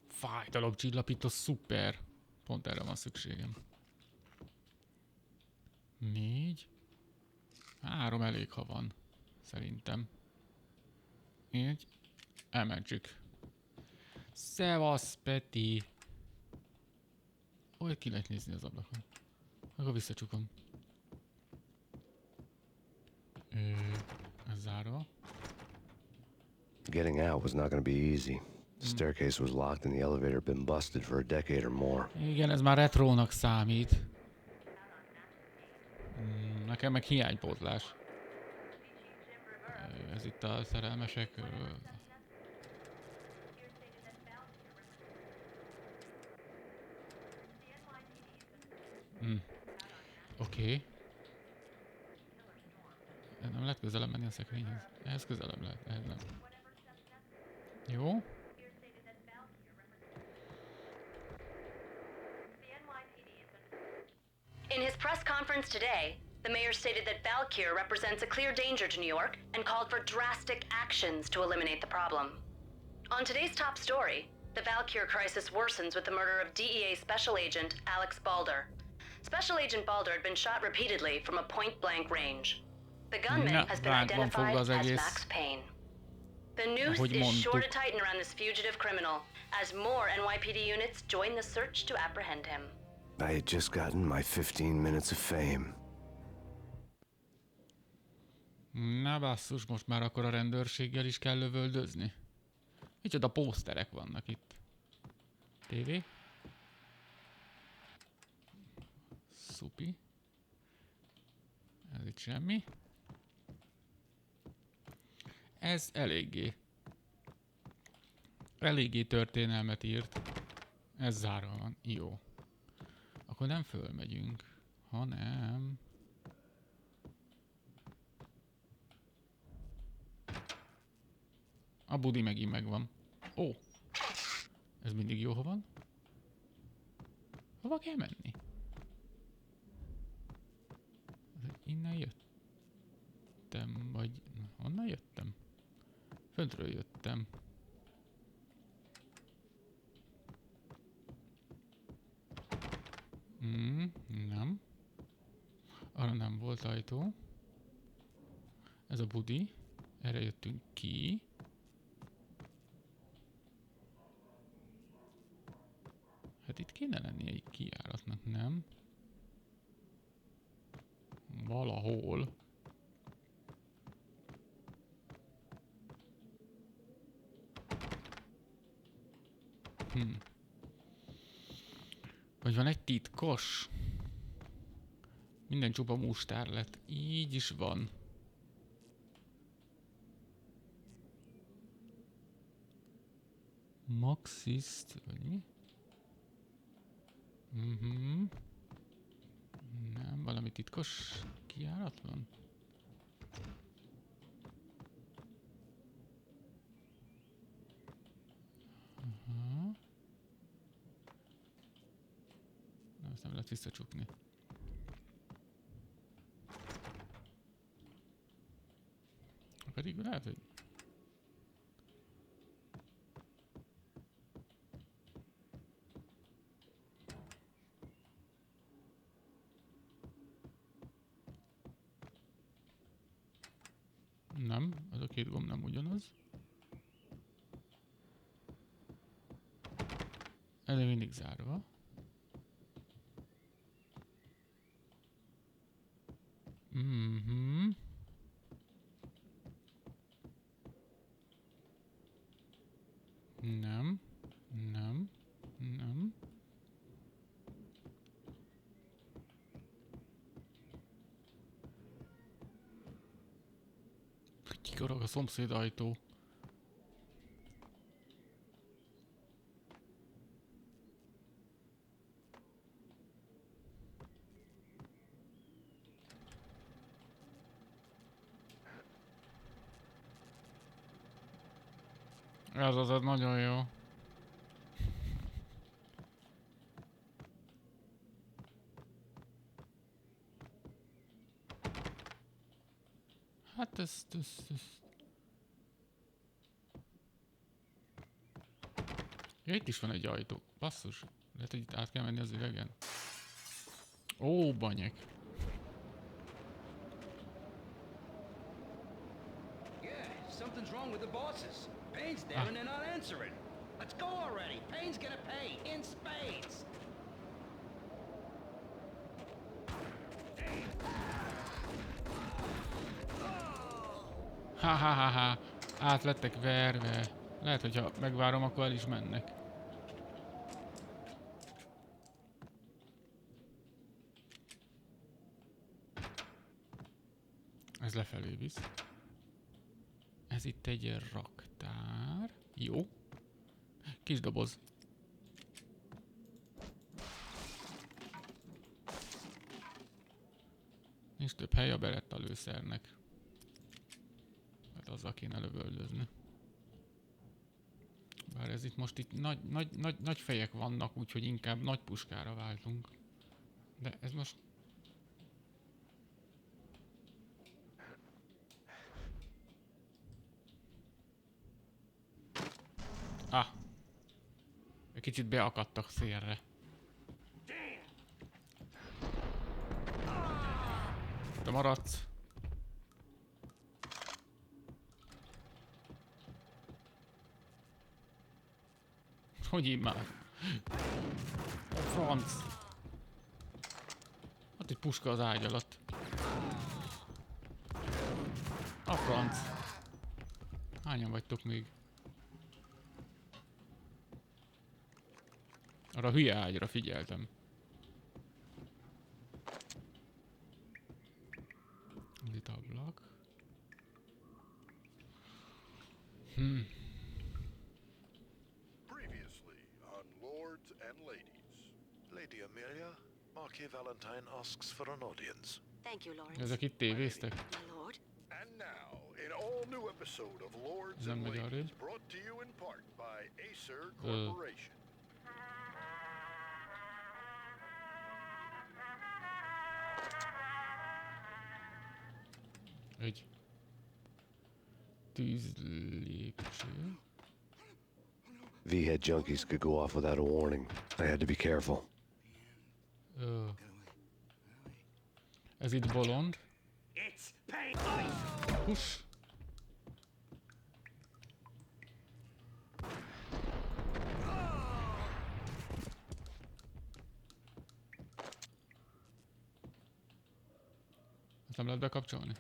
S1: Fájdalomcsillapító, szuper. Pont erre van szükségem. 4. 3 elég, ha van. Szerintem. Így. Elmentsük. Szevasz, Peti. Hogy ki lehet nézni az ablakon? Akkor visszacsukom. Ez zárva.
S2: Getting out was not going to be easy. The staircase was locked and the elevator had been busted for a decade or more.
S1: Igen, ez már retrónak számít. Nekem meg hiánypótlás. Ez itt a szerelmesek. Oké. Nem lehet közelebb menni a szekrényhez. Ehhez közelebb lehet, ehhez nem. Jó.
S3: In his press conference today, the mayor stated that Valkyr represents a clear danger to New York and called for drastic actions to eliminate the problem. On today's top story, the Valkyr crisis worsens with the murder of DEA Special Agent Alex Balder. Special Agent Balder had been shot repeatedly from a point-blank range. The gunman has been identified as Max Payne. The noose is sure to tighten around this fugitive criminal as more NYPD units join the search to apprehend him.
S2: I had just gotten my 15 minutes of fame.
S1: Na basszus, most már akkor a rendőrséggel is kell lövöldözni. Micsoda pószterek vannak itt. TV? szupi. Ez itt semmi. Ez eléggé történelmet írt. Ez zárva van. Jó. Akkor nem fölmegyünk, hanem... A budi megint megvan. Ó! Ez mindig jó, ha van. Hova kell menni? Innen jöttem, vagy... Honnan jöttem? Föntről jöttem. Nem. Arra nem volt ajtó. Ez a budi. Erre jöttünk ki. Hát itt kéne lenni egy kijáratnak, nem? Valahol. Vagy van egy titkos? Minden csupa mustár lett. Így is van. Maxist, vagy mi? Nem, valami titkos kijárat van? Na, ezt nem lehet visszacsukni. Pedig lehet, hogy... Nem, az a két gomb nem ugyanaz. Ez mindig zárva. Nem. Kikarog a szomszéd ajtó. Ez az nagyon jó. Hát ez... Ja, itt is van egy ajtó. Basszus. Lehet, hogy itt át kell menni az üvegen. Ó, banyek.
S9: Yeah, something's wrong with the bosses. Payne's there and they're not answering. Let's go already. Payne's gonna pay in spades.
S1: Ha. Át lettek verve. Lehet, hogyha megvárom, akkor el is mennek. Ez lefelé visz. Ez itt egy raktár. Jó. Kis doboz. Nincs több hely a beretta lőszernek. Hát azzal kéne lövöldözni. Bár ez itt most itt nagy fejek vannak, úgyhogy inkább nagy puskára váltunk. De ez most... Egy kicsit beakadtak szélre. Te maradsz. Hogy így már? A franc! Ott egy puska az ágy alatt. A franc! Hányan vagytok még? Arra a hülye ágyra figyeltem. Nyílt ablak.
S10: Previously on Lords and Ladies. Lady Amelia, Marquis Valentine asks for an audience.
S3: Thank you, Lawrence.
S1: Ezek itt tévéztek?
S3: My lord.
S10: And now, an all-new episode of Lords
S1: Nem
S10: and
S1: megy
S10: Ladies,
S1: arrébb.
S10: brought to you in part by Acer Corporation.
S1: Egy tűzlépcső.
S2: V-head junkies could go off without a warning. I had to be careful.
S1: Ez itt bolond.
S8: It's Payne!
S1: Hús! Ezt nem lehet bekapcsolni?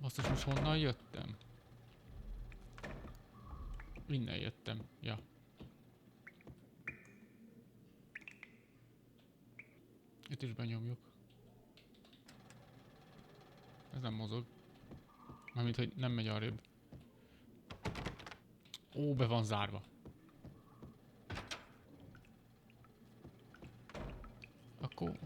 S1: Basszus, most honnan jöttem? Innen jöttem, ja. Itt is benyomjuk. Ez nem mozog. Mármint, hogy nem megy arrébb. Ó, be van zárva. Akkor...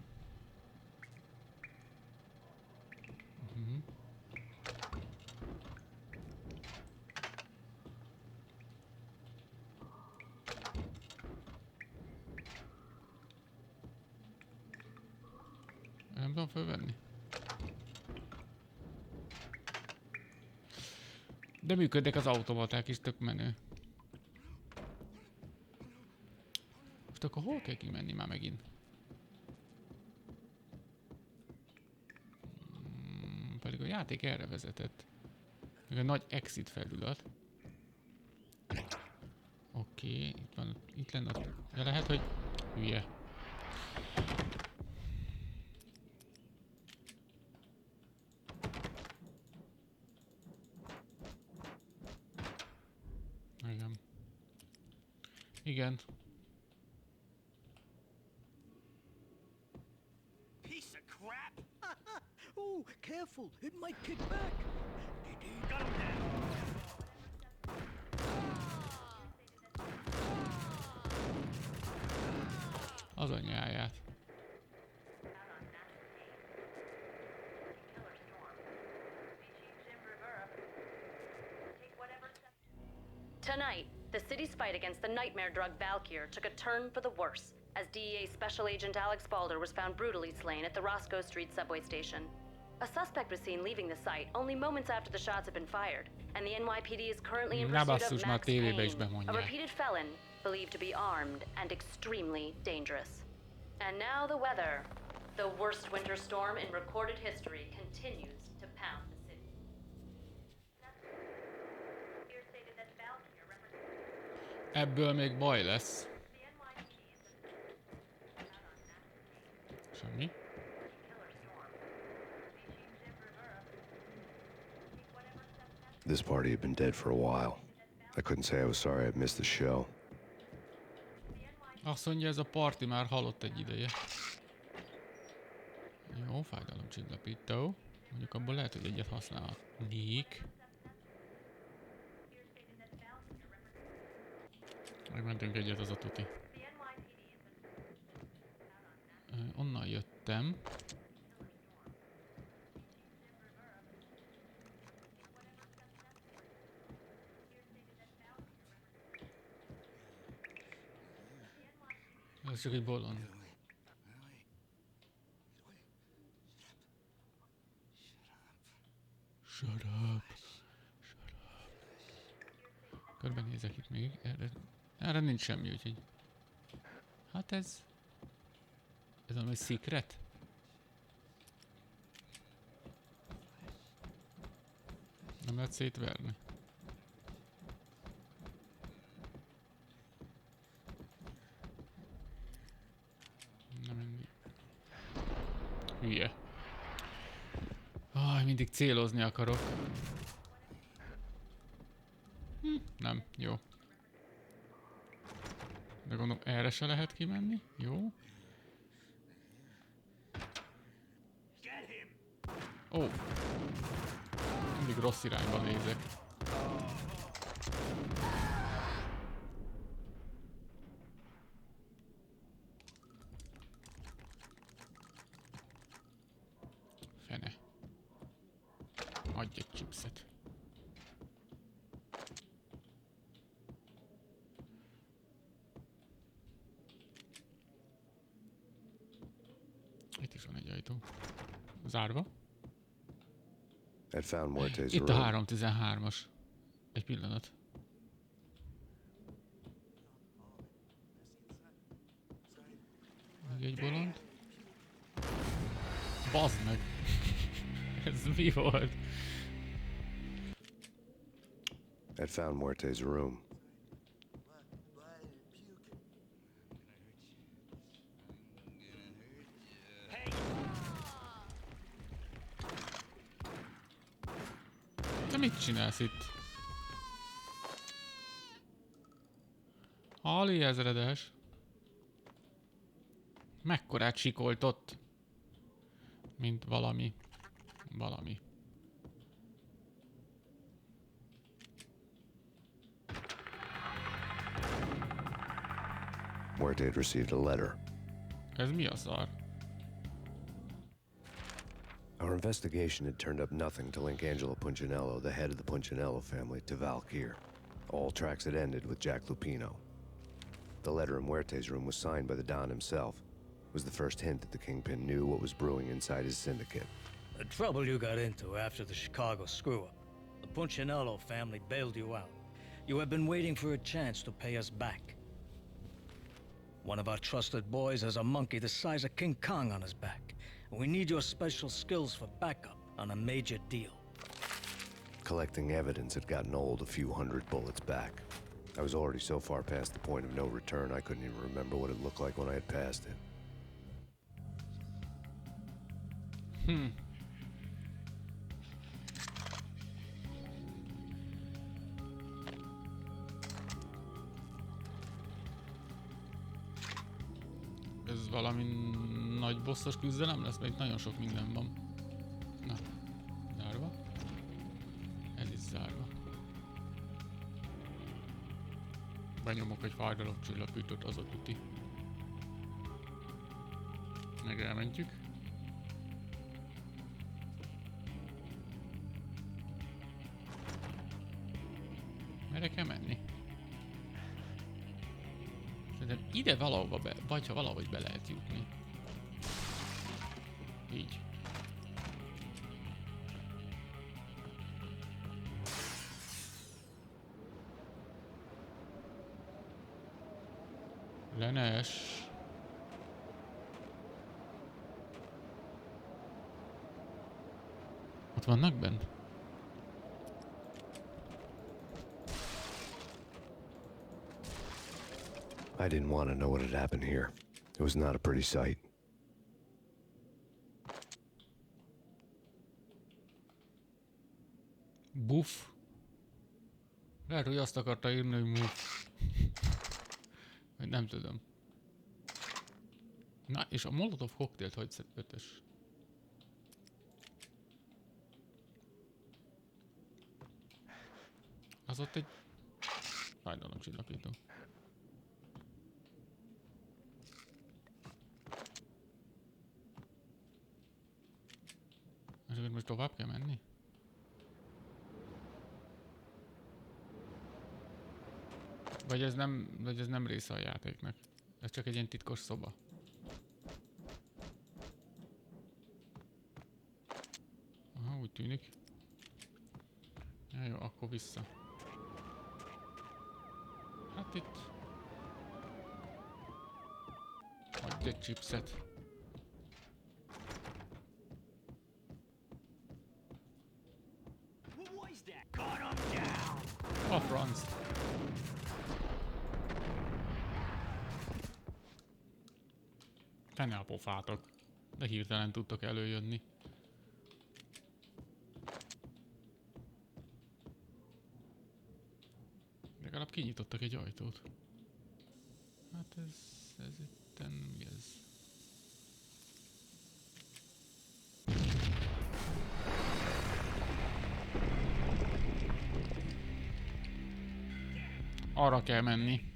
S1: Nem tudom fölvenni. De működnek az automaták is, tök menő. Most akkor hol kell kimenni már megint? Pedig a játék erre vezetett. Meg a nagy exit felület. Oké, itt van, itt lenne a... Ja, lehet, hogy... Hülye. Igen. Igen.
S8: Piece of crap!
S7: Oh, careful, it might kick back.
S8: Got him down!
S1: Az anyjáját.
S3: Tonight, the city's fight against the nightmare drug Valkyr took a turn for the worse as DEA Special Agent Alex Balder was found brutally slain at the Roscoe Street subway station. A suspect was seen leaving the site only moments after the shots had been fired, and the NYPD is currently in pursuit of Max Payne, a repeated felon believed to be armed and extremely dangerous. And now the weather. The worst winter storm in recorded history continues to pound the city.
S1: Ebből még baj lesz. Semmi.
S2: This party had been dead for a while. I couldn't say I was sorry I'd missed the show.
S1: Azt mondja, ez a parti már halott egy ideje. Jó, fájdalomcsillapító. Mondjuk abból lehet, hogy egyet használhatnék. Megmentünk egyet, az a tuti. Onnan jöttem. Ez csak egy bolond. Shut up. Shut up. Körbenézek itt még. Erre nincs semmi, úgyhogy... Hát ez... Ez valami secret? Nem lehet szétverni. Nem mindig. Hülye. Mindig célozni akarok. Nem, jó. De gondolom erre se lehet kimenni, jó. Ó. Mindig rossz irányba nézek. Fene. Adj egy chipset. Itt is van egy ajtó. Zárva. Itt a 313-as. Egy pillanat. Még egy bolond. Bazd meg! Ez mi volt?
S2: I'd found Muerte's room.
S1: Te mit csinálsz itt? Ali ezredes. Mekkorát sikolt ott? Mint valami. Valami.
S2: Muerte had received a letter.
S1: Ez mi a szar?
S2: Our investigation had turned up nothing to link Angelo Punchinello, the head of the Punchinello family, to Valkyr. All tracks had ended with Jack Lupino. The letter in Muerte's room was signed by the Don himself. It was the first hint that the Kingpin knew what was brewing inside his syndicate.
S11: The trouble you got into after the Chicago screw-up. The Punchinello family bailed you out. You have been waiting for a chance to pay us back. One of our trusted boys has a monkey the size of King Kong on his back. We need your special skills for backup on a major deal.
S2: Collecting evidence had gotten old a few hundred bullets back. I was already so far past the point of no return I couldn't even remember what it looked like when I had passed it.
S1: Ez valami nagy bosszos küzdelem lesz, mert itt nagyon sok minden van. Na, zárva. Ez is zárva. Benyomok egy fájdalomcsillapítót, az a tuti. Meg elmentjük. Merre kell menni? Szerintem ide valahova be, vagy ha valahogy be lehet jutni. Így. Lenes. Ott vannak bent?
S2: I didn't want to know what had happened here. It was not a pretty sight.
S1: Buff. Lehet, hogy azt akarta írni, hogy muff. Vagy nem tudom. Na, és a Molotov koktélt hogy szed 5-ös? Az ott egy fájdalomcsillapító. És akkor most tovább kell menni? Vagy ez nem része a játéknak. Ez csak egy ilyen titkos szoba. Aha, úgy tűnik. Ja, jó, akkor vissza. Hát itt... Adj egy chipset. A franc. Fene a pofátok. De hirtelen tudtok előjönni. Legalább kinyitottak egy ajtót. Hát ez itten mi ez? Arra kell menni.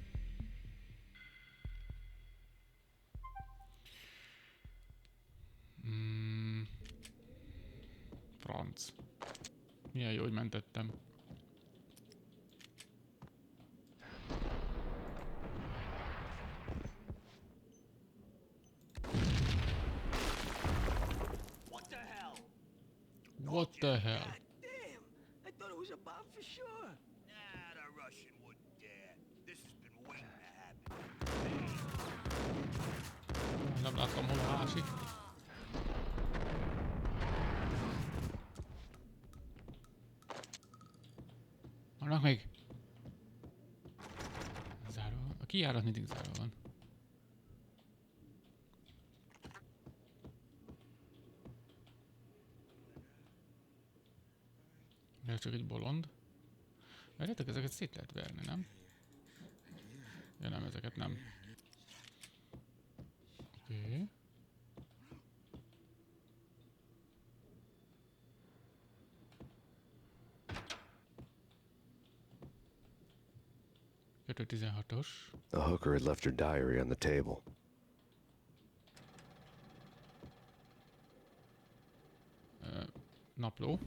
S1: Franc. Milyen jó, hogy mentettem. What the hell?
S8: Damn! I thought it was a bomb for sure. Nah, the Russian wouldn't dare. This has been waiting to happen.
S1: Nem láttam, hol a másik. Vannak még? Zárva. A kijárat mindig zárva van. Ez csak egy bolond. Várjátok, ezeket szét lehet verni, nem? Ja nem, ezeket nem. Oké. Okay. 16-os.
S2: The hooker had left her diary on the table.
S1: Napló.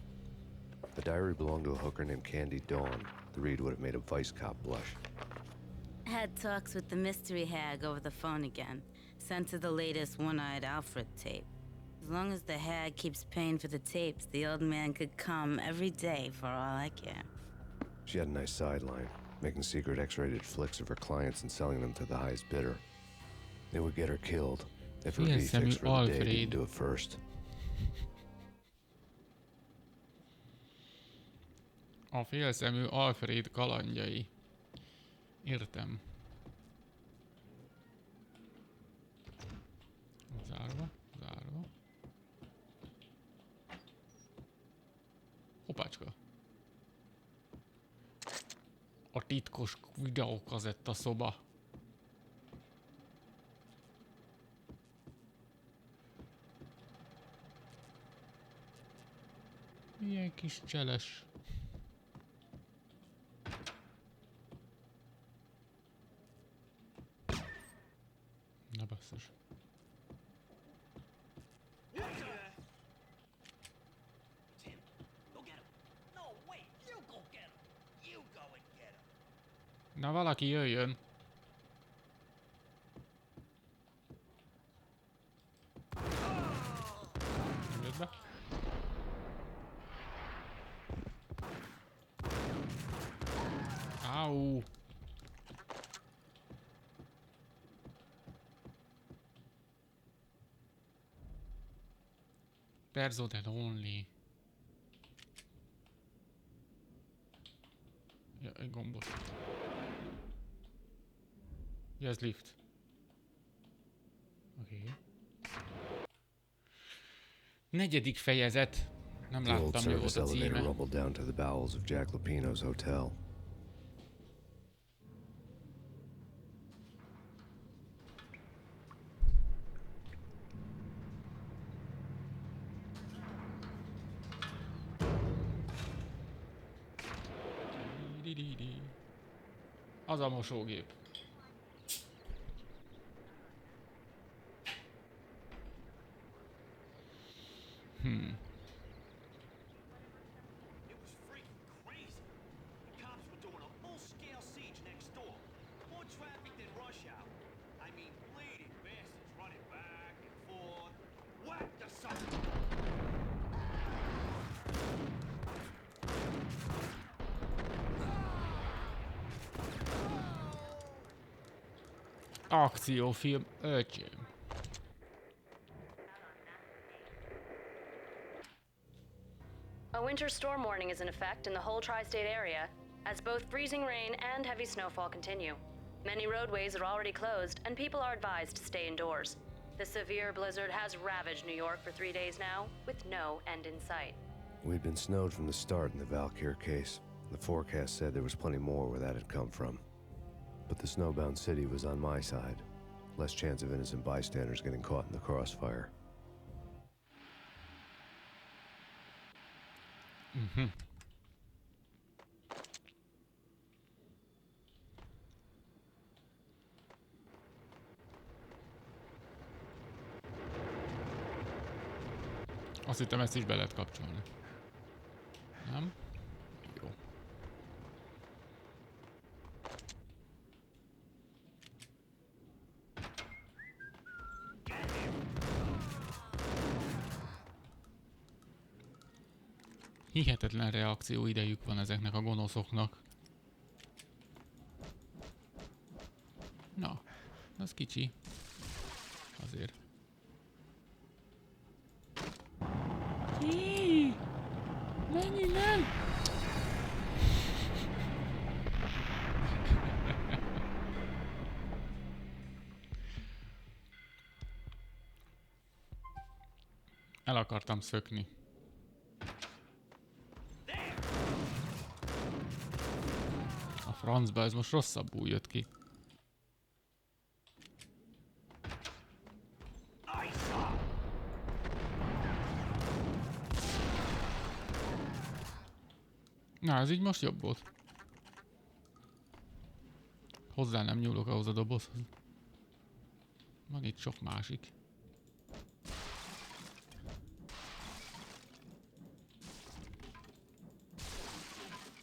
S2: The diary belonged to a hooker named Candy Dawn. The read would have made a vice cop blush.
S12: Had talks with the mystery hag over the phone again. Sent her the latest one-eyed Alfred tape. As long as the hag keeps paying for the tapes, the old man could come every day for all I care.
S2: She had a nice sideline, making secret X-rated flicks of her clients and selling them to the highest bidder. They would get her killed if her V-fix for the day didn't do it first.
S1: A félszemű Alfred kalandjai. Értem. Zárva, zárva. Hoppácska. A titkos videókazetta szoba. Milyen kis cseles. Na basszus. Na valaki jöjjön. Nem jött be. Au. Persona only. Ja, egy gombot. Yes, lift. Oké. Negyedik fejezet. Nem
S2: The old
S1: láttam, mi volt
S2: service
S1: a
S2: elevator
S1: címe.
S2: rumbled down to the bowels of Jack Lupino's hotel.
S1: Az a mosógép.
S8: It was freaking crazy. The cops were doing a full-scale siege next door. More traffic than rush hour. I mean, bleeding bastards running back and forth. Whack the sucker!
S1: Akciófilm, öcsém.
S3: A winter storm warning is in effect in the whole tri-state area, as both freezing rain and heavy snowfall continue. Many roadways are already closed, and people are advised to stay indoors. The severe blizzard has ravaged New York for 3 days now, with no end in sight.
S2: We'd been snowed from the start in the Valkyr case. The forecast said there was plenty more where that had come from. But the snowbound city was on my side. Less chance of innocent bystanders getting caught in the crossfire.
S1: Azt hittem, ezt is be lehet kapcsolni. Nem? Jó. Hihetetlen reakció idejük van ezeknek a gonoszoknak. Na, az kicsi. Azért. Menj innen! El akartam szökni. A francba ez most rosszabbul jött ki. Na, ez így most jobb volt. Hozzá nem nyúlok ahhoz a dobozhoz. Van itt sok másik.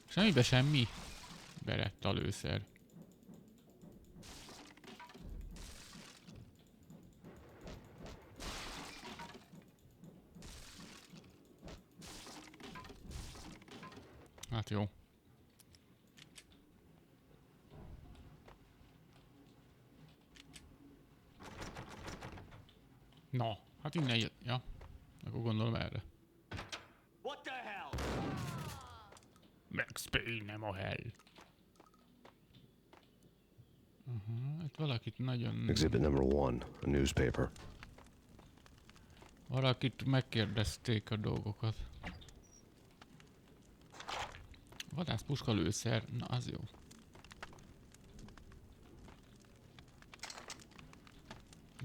S1: Semmibe semmi. Beretta lőszer. Hát jó. Na, hát innen jött. Ja, akkor gondolom erre.
S8: What the hell?
S1: Max Payne, nem a hell. Itt valakit nagyon...
S2: Exhibit number 1, a newspaper.
S1: Valakit megkérdezték a dolgokat. Vadászpuska lőszer, na az jó.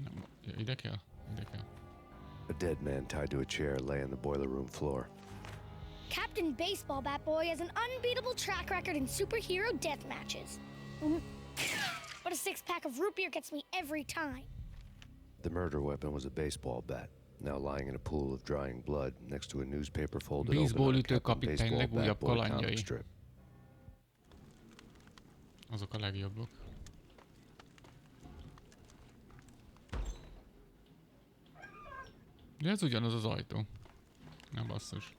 S1: Nem, ide kell? Ide kell.
S2: A dead man tied to a chair lay on the boiler room floor.
S13: Captain Baseball Bat Boy has an unbeatable track record in superhero death matches. But a six-pack of root beer gets me every time.
S2: The murder weapon was a baseball bat, now lying in a pool of drying blood next to a newspaper folded open on a Captain Baseball Bat Boy comic strip.
S1: Azok a legjobbak. De ez ugyanaz az ajtó. Nem basszus.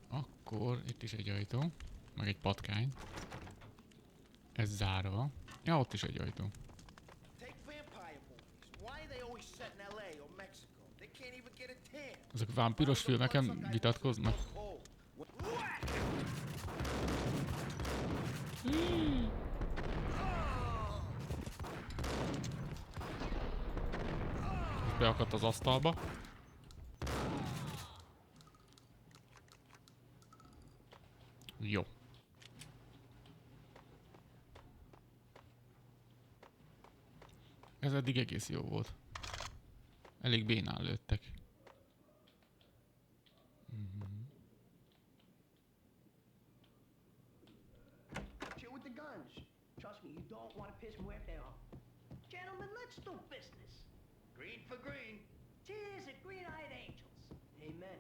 S1: Akkor itt is egy ajtó. Meg egy patkány. Ez zárva. Ja, ott is egy ajtó. Ezek vámpiros filmeken vitatkoznak? Beakadt az asztalba. Jó. Ez eddig egész jó volt. Elég bénán lőttek.
S7: Chill with the guns. Trust me, you don't want to piss Muerte off. Gentlemen, let's do business.
S9: Green for green.
S7: Cheers at green-eyed angels. Amen.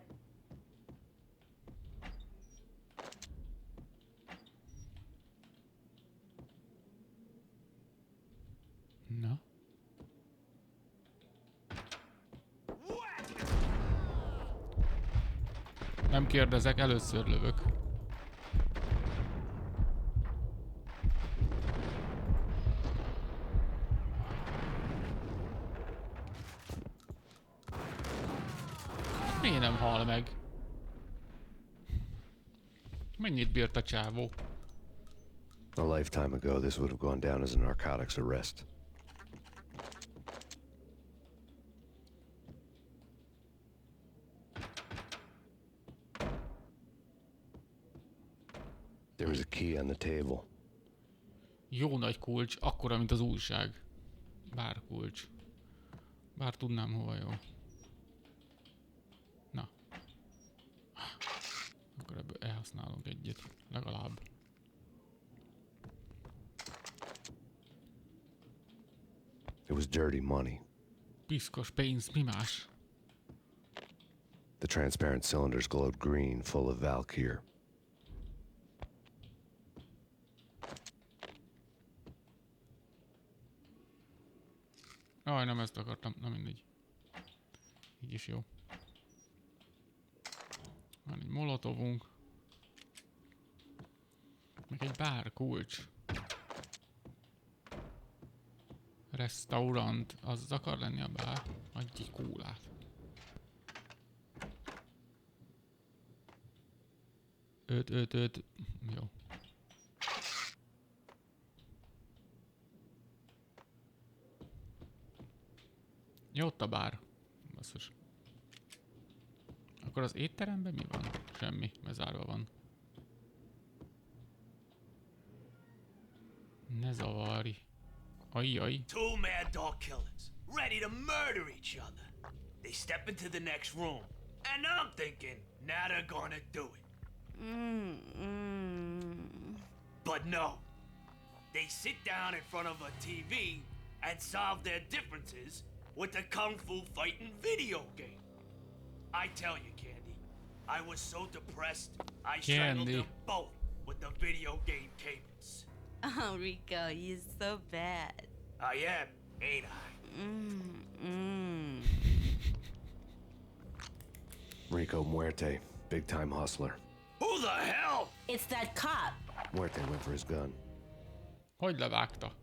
S1: Na. Nem kérdezek, először lövök. Miért nem hal meg? Mennyit bírt a csávó?
S2: A lifetime ago, this would have gone down as a narcotics arrest. There was a key on the table.
S1: Jó nagy kulcs, akkora, mint az újság. Bár kulcs. Bár tudnám, hova jó. Na. Akkor ebből elhasználunk egyet. Legalább.
S2: It was dirty money.
S1: Piszkos pénz, mi más?
S2: The transparent cylinders glowed green, full of Valkyr.
S1: Aj, nem ezt akartam. Na mindegy. Így is jó. Van egy molotovunk. Meg egy bár kulcs. Restaurant. Az akar lenni a bár. Adj egy kólát. Öt. Jó. Jó, ott a bár. Basszus. Akkor az étteremben mi van? Semmi, mert zárva van. Ne zavarj. Ajjaj.
S14: Two mad dog killers, ready to murder each other. They step into the next room, and I'm thinking, now they're gonna do it. But no. They sit down in front of a TV and solve their differences with a kung fu fighting video game. I tell you, Candy, I was so depressed, I strangled them both with the video game cables.
S12: Oh, Rico, you're so bad.
S14: I am, ain't I?
S2: Rico Muerte, big-time hustler.
S14: Who the hell?
S12: It's that cop.
S2: Muerte went for his gun.
S1: Hogy levágta?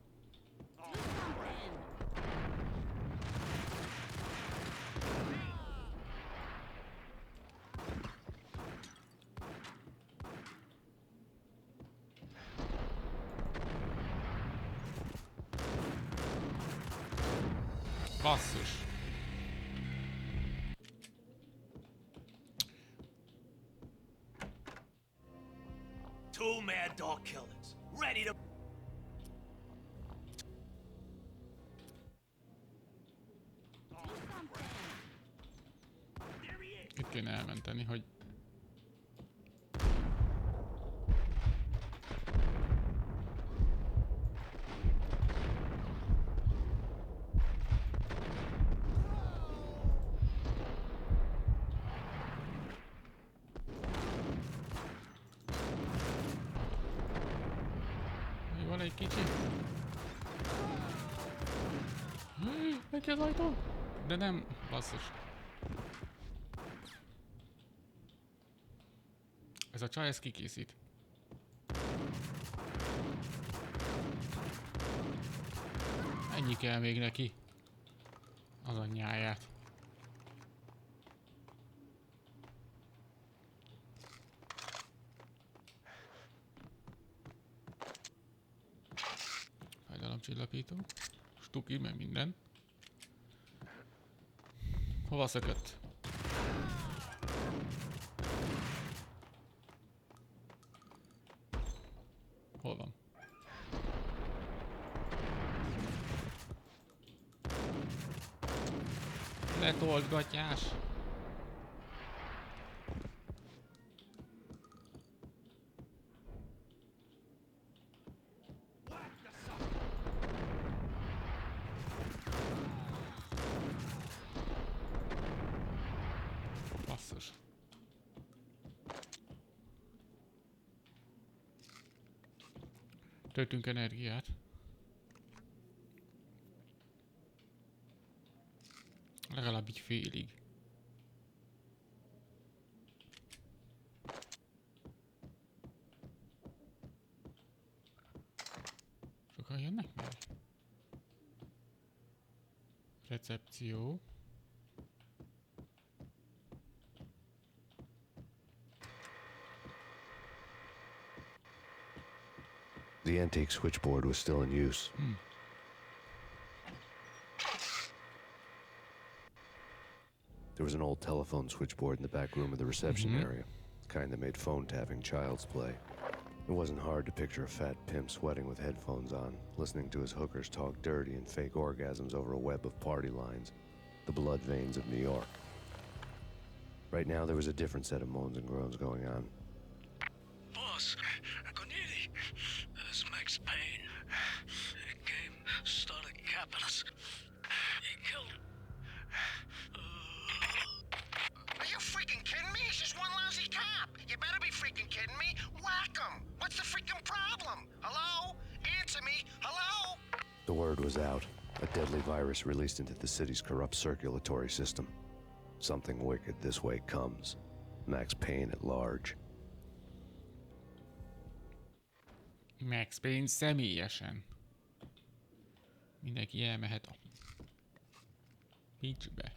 S1: Basszus.
S14: Two mad dog killers, ready to...
S1: Itt kéne elmenteni, hogy... Van egy kicsi. Neki az ajtó? De nem, basszus. Ez a csaj ezt kikészít. Ennyi kell még neki. Az anyjáját. Fájdalomcsillapító. Stuki, meg minden. Hova szökött? Hol van? Letolt, gatyás! Basszus. Töltünk energiát. Legalább így félig. Sokan jönnek még? Recepció.
S2: The antique switchboard was still in use. There was an old telephone switchboard in the back room of the reception area. The kind that made phone tapping child's play. It wasn't hard to picture a fat pimp sweating with headphones on, listening to his hookers talk dirty and fake orgasms over a web of party lines, the blood veins of New York. Right now, there was a different set of moans and groans going on.
S11: Boss, Cornelia, it's Max Payne. He came, started capping us. He killed him.
S8: Are you freaking kidding me? He's just one lousy cop. You better be freaking kidding me. Whack him. What's the freaking problem? Hello? Answer me. Hello?
S2: The word was out. A deadly virus released into the city's corrupt circulatory system. Something wicked this way comes. Max Payne at large.
S1: Max Payne személyesen. Mindenki elmehet a Twitch-be.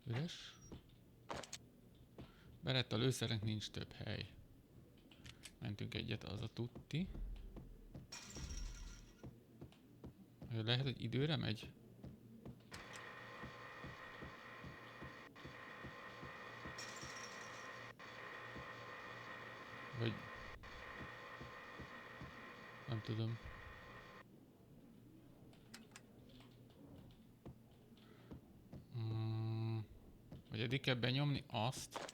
S1: Üres? Berett a lőszernek nincs több hely. Mentünk egyet, az a tutti. Lehet, hogy időre megy? Vagy... nem tudom. Vagy eddig kell benyomni azt.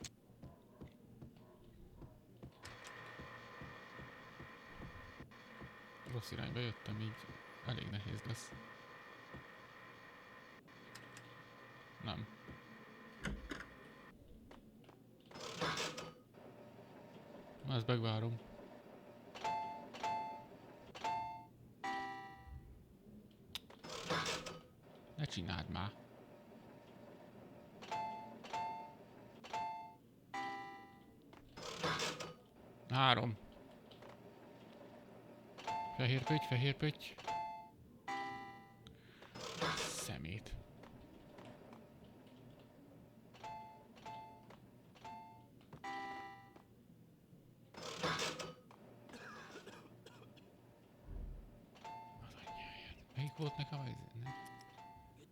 S1: Rossz irányba jöttem, így elég nehéz lesz. Nem. Na, ezt megvárom. Ne csináld már. Három. Fehér pötty, fehér pötty. Szemét. Melyik volt nekem az?
S8: You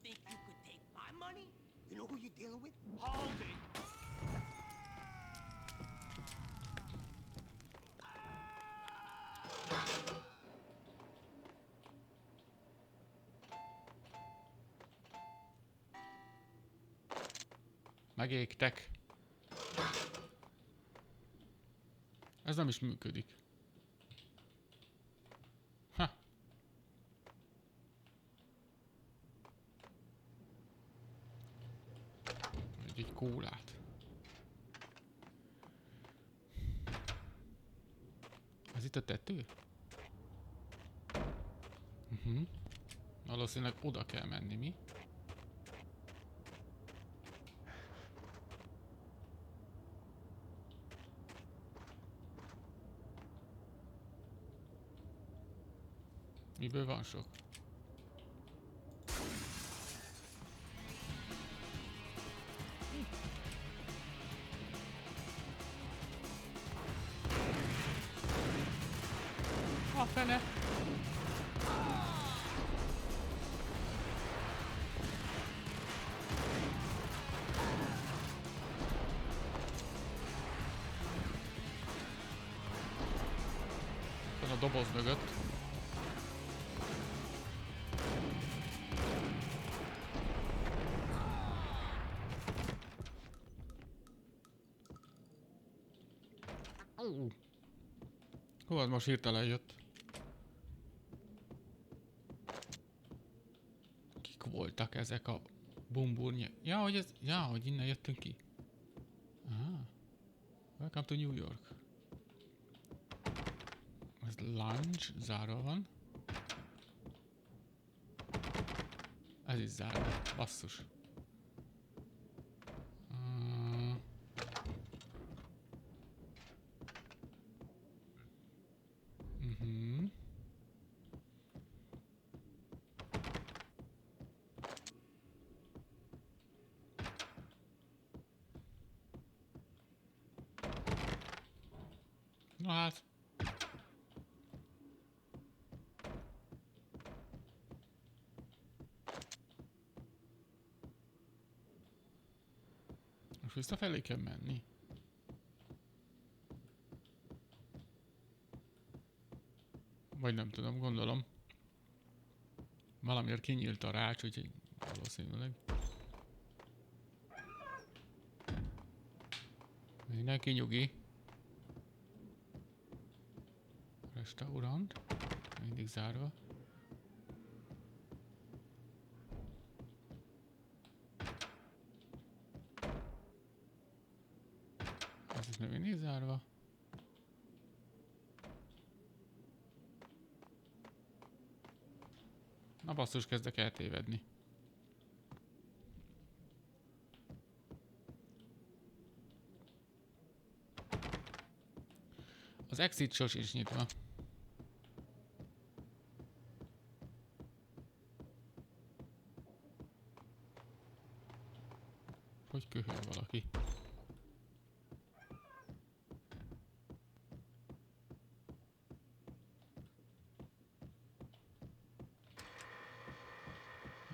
S8: think you could take my money? You know who you're dealing with? Hold it!
S1: Megégtek. Ez nem is működik. Ha. Egy kólát. Ez itt a tető? Valószínűleg oda kell menni, mi? Miből van sok? A fene! Van a doboz mögött. Hú, az most hirtelen jött. Kik voltak ezek a bumburnyek? Ja, hogy ez... Ja, hogy innen jöttünk ki. Aha. Welcome to New York. Ez lunch, zárva van. Ez is zárva. Basszus. Na hát. Most visszafelé kell menni. Vagy nem tudom, gondolom. Valamiért kinyílt a rács, úgyhogy valószínűleg. Mindenki nyugi. Restaurant. Mindig zárva. Ez is még mindig zárva. Na basszus, kezdek eltévedni. Az exit sos is nyitva. Hogy köhög valaki?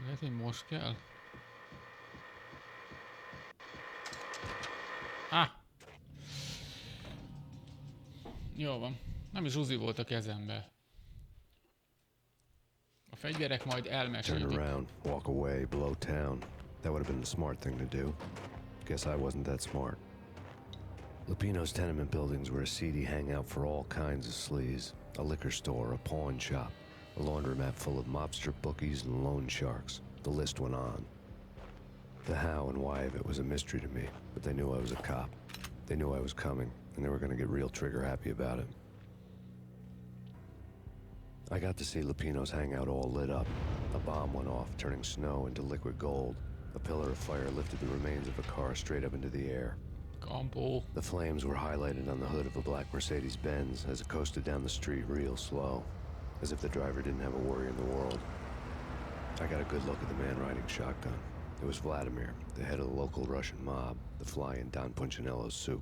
S1: Lehet, hogy most kell? Jó van. Nem is Uzi volt a kezembe. A fegyverek majd elmesélik.
S2: Turn around, walk away, blow town. That would have been the smart thing to do. Guess I wasn't that smart. Lupino's tenement buildings were a seedy hangout for all kinds of sleaze. A liquor store, a pawn shop, a laundromat full of mobster bookies and loan sharks. The list went on. The how and why of it was a mystery to me, but they knew I was a cop. They knew I was coming, and they were going to get real trigger happy about it. I got to see Lupino's hangout all lit up. A bomb went off, turning snow into liquid gold. A pillar of fire lifted the remains of a car straight up into the air.
S1: Combo.
S2: The flames were highlighted on the hood of a black Mercedes-Benz as it coasted down the street real slow, as if the driver didn't have a worry in the world. I got a good look at the man riding shotgun. It was Vladimir, the head of the local Russian mob, the fly in Don Punchinello's soup.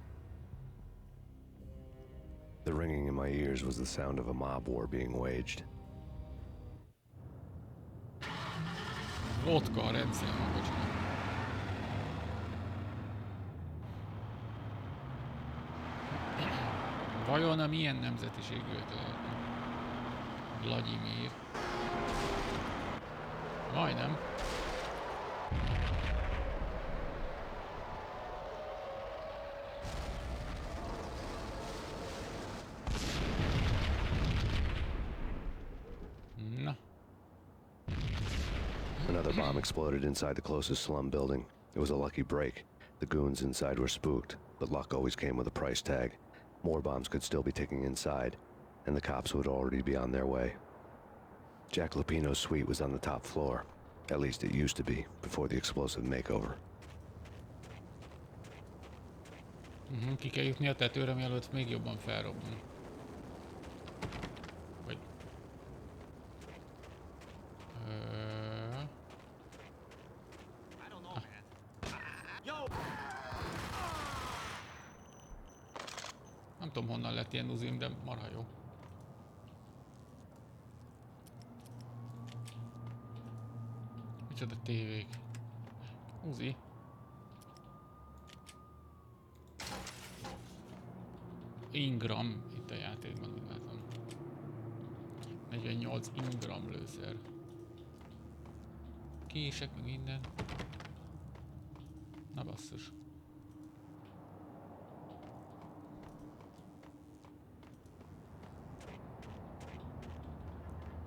S2: The ringing in my ears was the sound of a mob war being waged.
S1: Vodka a rendszerem, bocsánat. Vajon a milyen nemzetiségűek lehetne? Vladimir. Majdnem. Na.
S2: Another bomb exploded inside the closest slum building. It was a lucky break. The goons inside were spooked, but luck always came with a price tag. More bombs could still be ticking inside, and the cops would already be on their way. Jack Lupino's suite was on the top floor. At least it used to be, before the explosive makeover.
S1: Ki kell jutni a tetőre, mielőtt még jobban felrobban. Vagy... Nem tudom, honnan lett ilyen uzim, de marha jó. Micsoda tévék. Uzi. Ingram itt a játékban, úgy látom. 48 ingram lőszer. Kések, meg minden. Na basszus.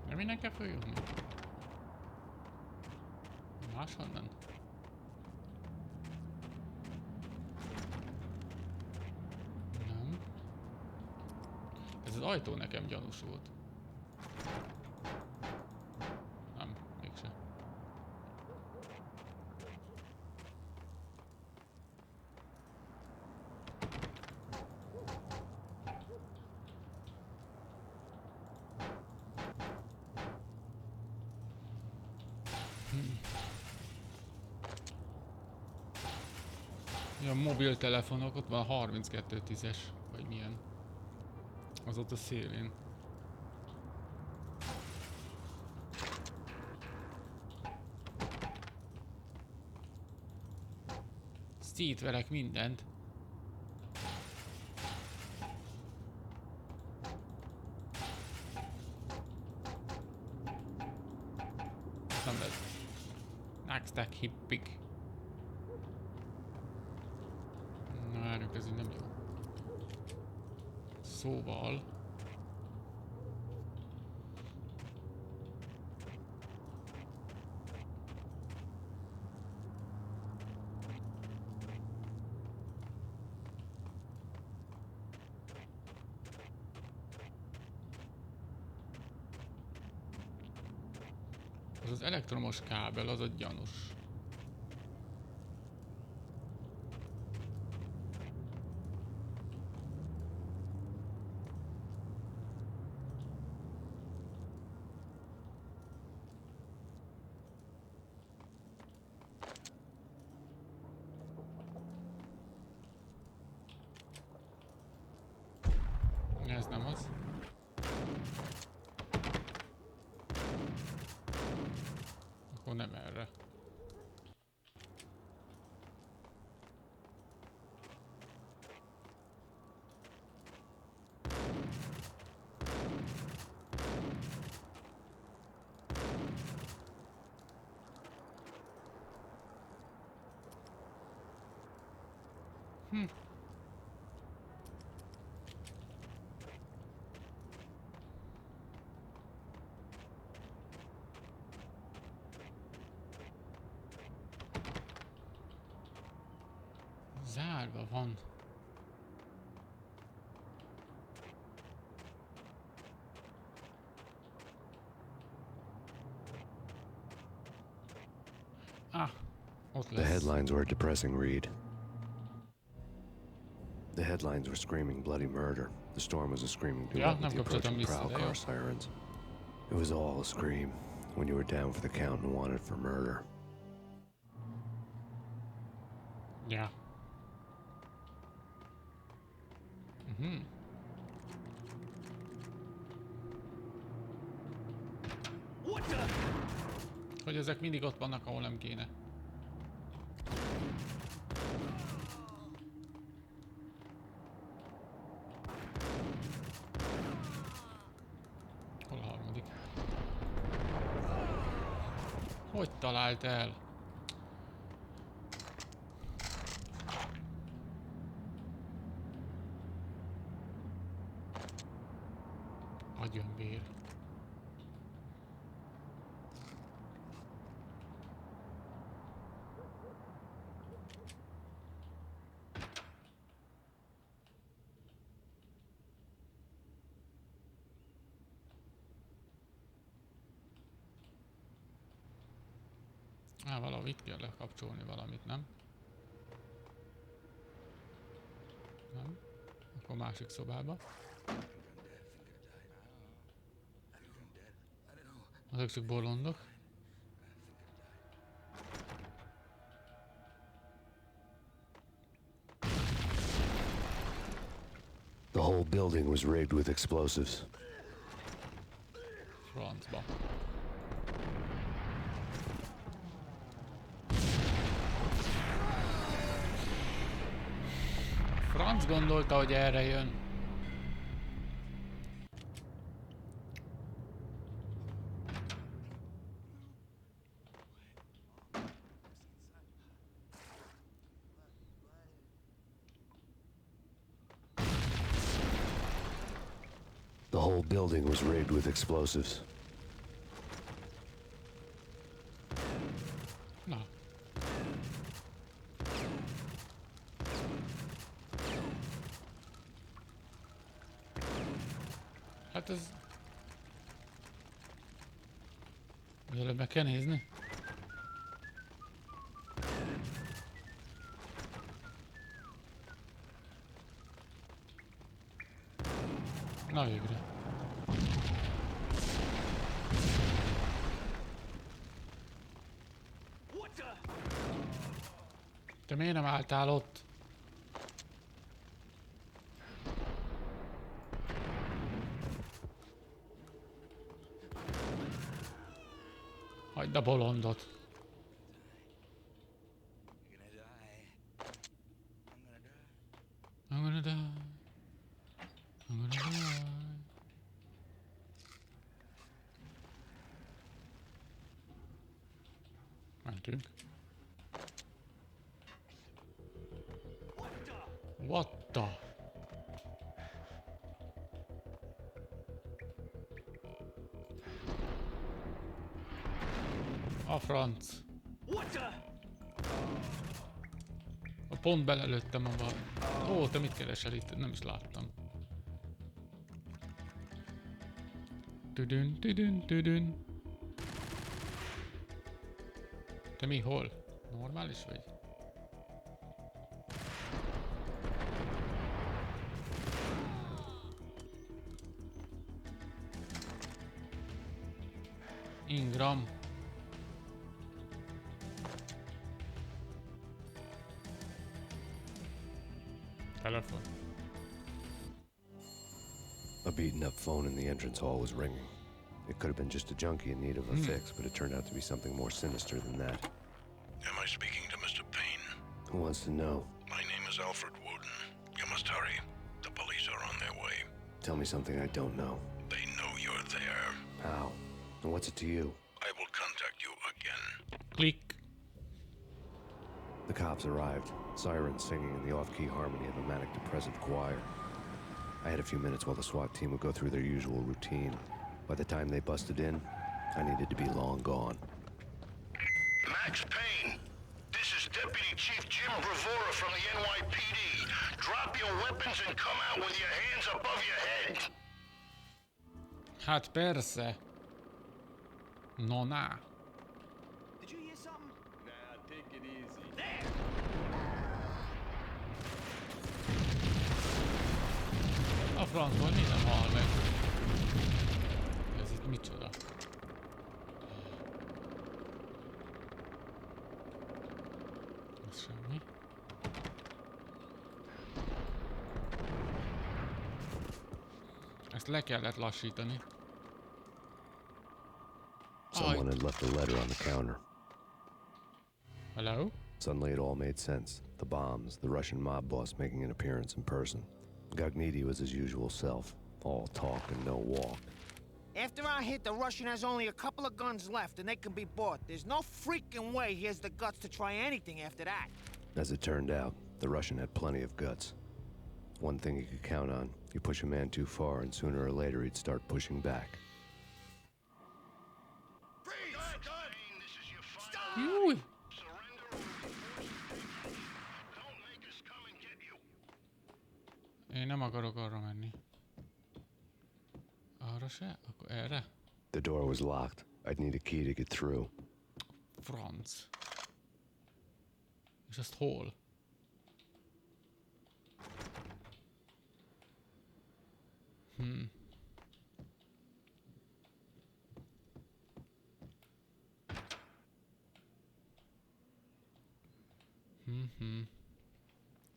S1: Nem innen kell följutni? Máshonnan? Nem. Ez az ajtó nekem gyanús volt. Nem, mégse. A mobiltelefonok, ott van 3210-es, vagy milyen. Az ott a szélén. Szétverek mindent. ez így nem jó. Szóval... Az elektromos kábel, az a gyanús. Ez nem az. Akkor nem erre. Zárva van. Ah, ott
S2: The
S1: lesz.
S2: headlines were a depressing read. The headlines were screaming bloody murder. The storm was a screaming
S1: Ja,
S2: duet with
S1: nem
S2: the
S1: kapcsoltam
S2: approaching
S1: vissza,
S2: prowl
S1: de jó.
S2: car sirens. It was all a scream when you were down for the count and wanted for murder.
S1: Ja. Hogy ezek mindig ott vannak, ahol nem kéne. Hol a harmadik? Hogy talált el? Agyonvér. Valahogy itt kell lekapcsolni valamit, nem? Nem? Akkor másik szobába. Azok csak bolondok.
S2: The whole building was rigged with explosives.
S1: Francba. Franc gondolta, hogy erre jön.
S2: The whole building was rigged with explosives.
S1: Na. Hát ez... Előbb meg kell nézni. Na végre. Te miért nem álltál ott? Hagyd a bolondot. I'm gonna die. I'm gonna die. Mentünk. What the? A franc. Pont belelőttem abba. Ó, te mit keresel itt? Nem is láttam. Tüdün, tüdün, tüdün. Te mi, hol? Normális vagy? Ingram. Telephone.
S2: A beaten up phone in the entrance hall was ringing. It could have been just a junkie in need of a fix, but it turned out to be something more sinister than that.
S10: Am I speaking to Mr. Payne?
S2: Who wants to know?
S10: My name is Alfred Woden. You must hurry. The police are on their way.
S2: Tell me something I don't know.
S10: They know you're there.
S2: How? And what's it to you?
S10: I will contact you again.
S1: Click.
S2: The cops arrived, sirens singing in the off-key harmony of a manic-depressive choir. I had a few minutes while the SWAT team would go through their usual routine. By the time they busted in, I needed to be long gone.
S4: Max Payne, this is Deputy Chief Jim Bravura from the NYPD. Drop your weapons and come out with your hands above your head.
S1: Hát persze. No, na.
S8: Did you hear something?
S6: Nah, take it easy.
S8: There!
S1: A francban mi nem hal meg? Ez itt micsoda? Ez semmi. Ezt le kellett lassítani.
S2: Someone had left a letter on the counter.
S1: Hello?
S2: Suddenly it all made sense. The bombs, the Russian mob boss making an appearance in person. Gagnidi was his usual self. All talk and no walk.
S8: After our hit, the Russian has only a couple of guns left and they can be bought. There's no freaking way he has the guts to try anything after that.
S2: As it turned out, the Russian had plenty of guts. One thing you could count on, you push a man too far and sooner or later he'd start pushing back.
S1: Júj! Én nem akarok arra menni. Arra se? Akkor erre?
S2: The door was locked. I'd need a key to get through.
S1: Franc. És ezt hol?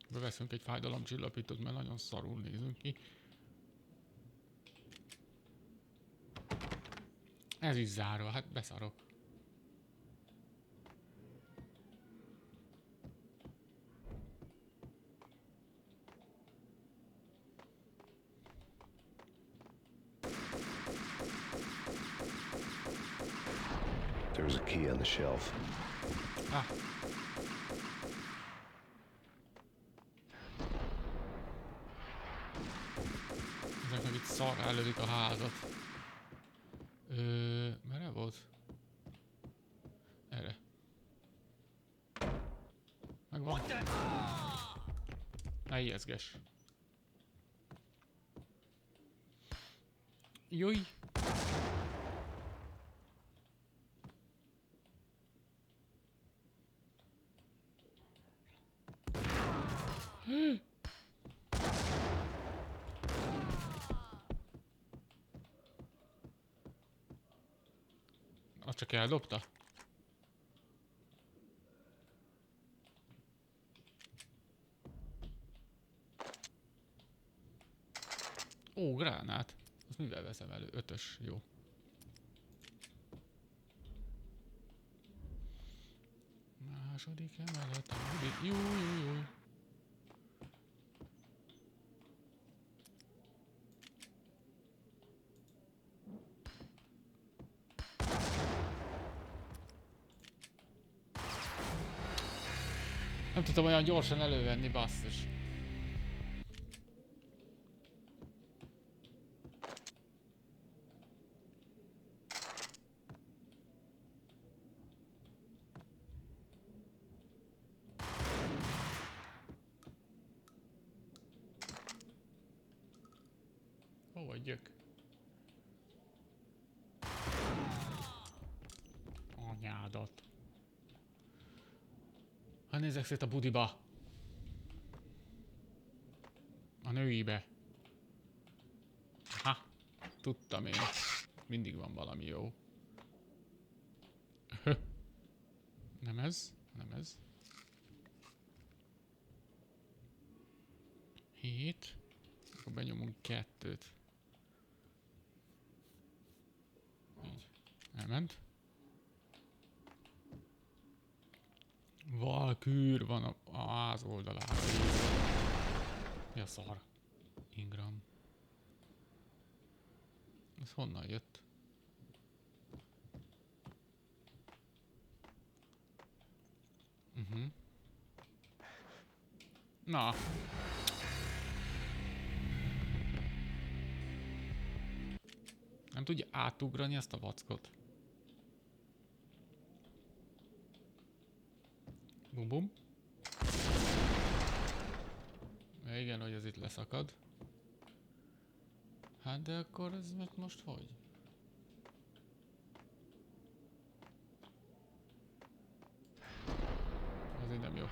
S1: Beveszünk egy fájdalomcsillapítót, mert nagyon szarul nézünk ki. Ez is zárva, hát beszarok.
S2: There was a key on the shelf.
S1: Ah. Ezek meg itt szarra elődik a házat. Merre volt? Erre. Megvan. Ne ijeszges. Júj! Azt csak eldobta? Ó, gránát. Azt mivel veszem elő? 5-ös, jó. Második emelet. Jó. Nem tudtam olyan gyorsan elővenni, basszus. Hagyjak. Anyádat. Ha nézzek szét a budiba. A nőibe. Ha, tudtam én. Mindig van valami jó. Nem ez? Nem ez. 7. Akkor benyomunk 2-t. Így. Elment. Valkűr van a ház oldalára. Mi a szar? Ingram. Ez honnan jött? Na. Nem tudja átugrani ezt a vackot? Bum bum. Igen, hogy ez itt leszakad. Hát de akkor ez most hogy? Ez így nem jó.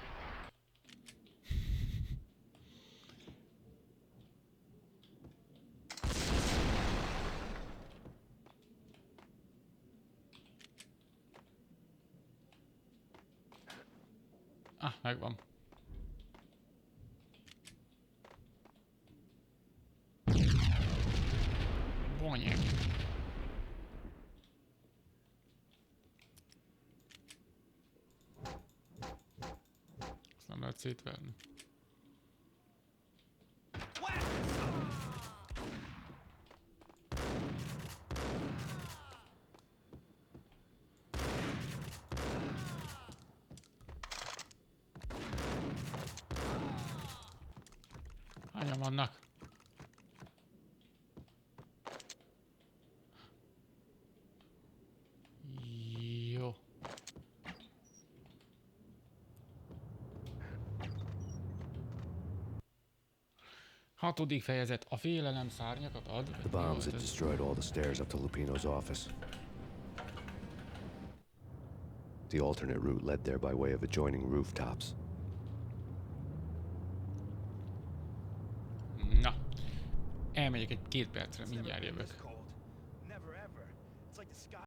S1: Ah, megvan. Bonyek. Ezt nem lehet szétverni. Hányan vannak? Jó. Hatodik fejezet. A félelem szárnyakat ad.
S2: The bombs had destroyed all the stairs up to Lupino's office. The alternate route led there by way of adjoining rooftops.
S1: Na. Elmegyek egy 2 percre, mindjárt jövök.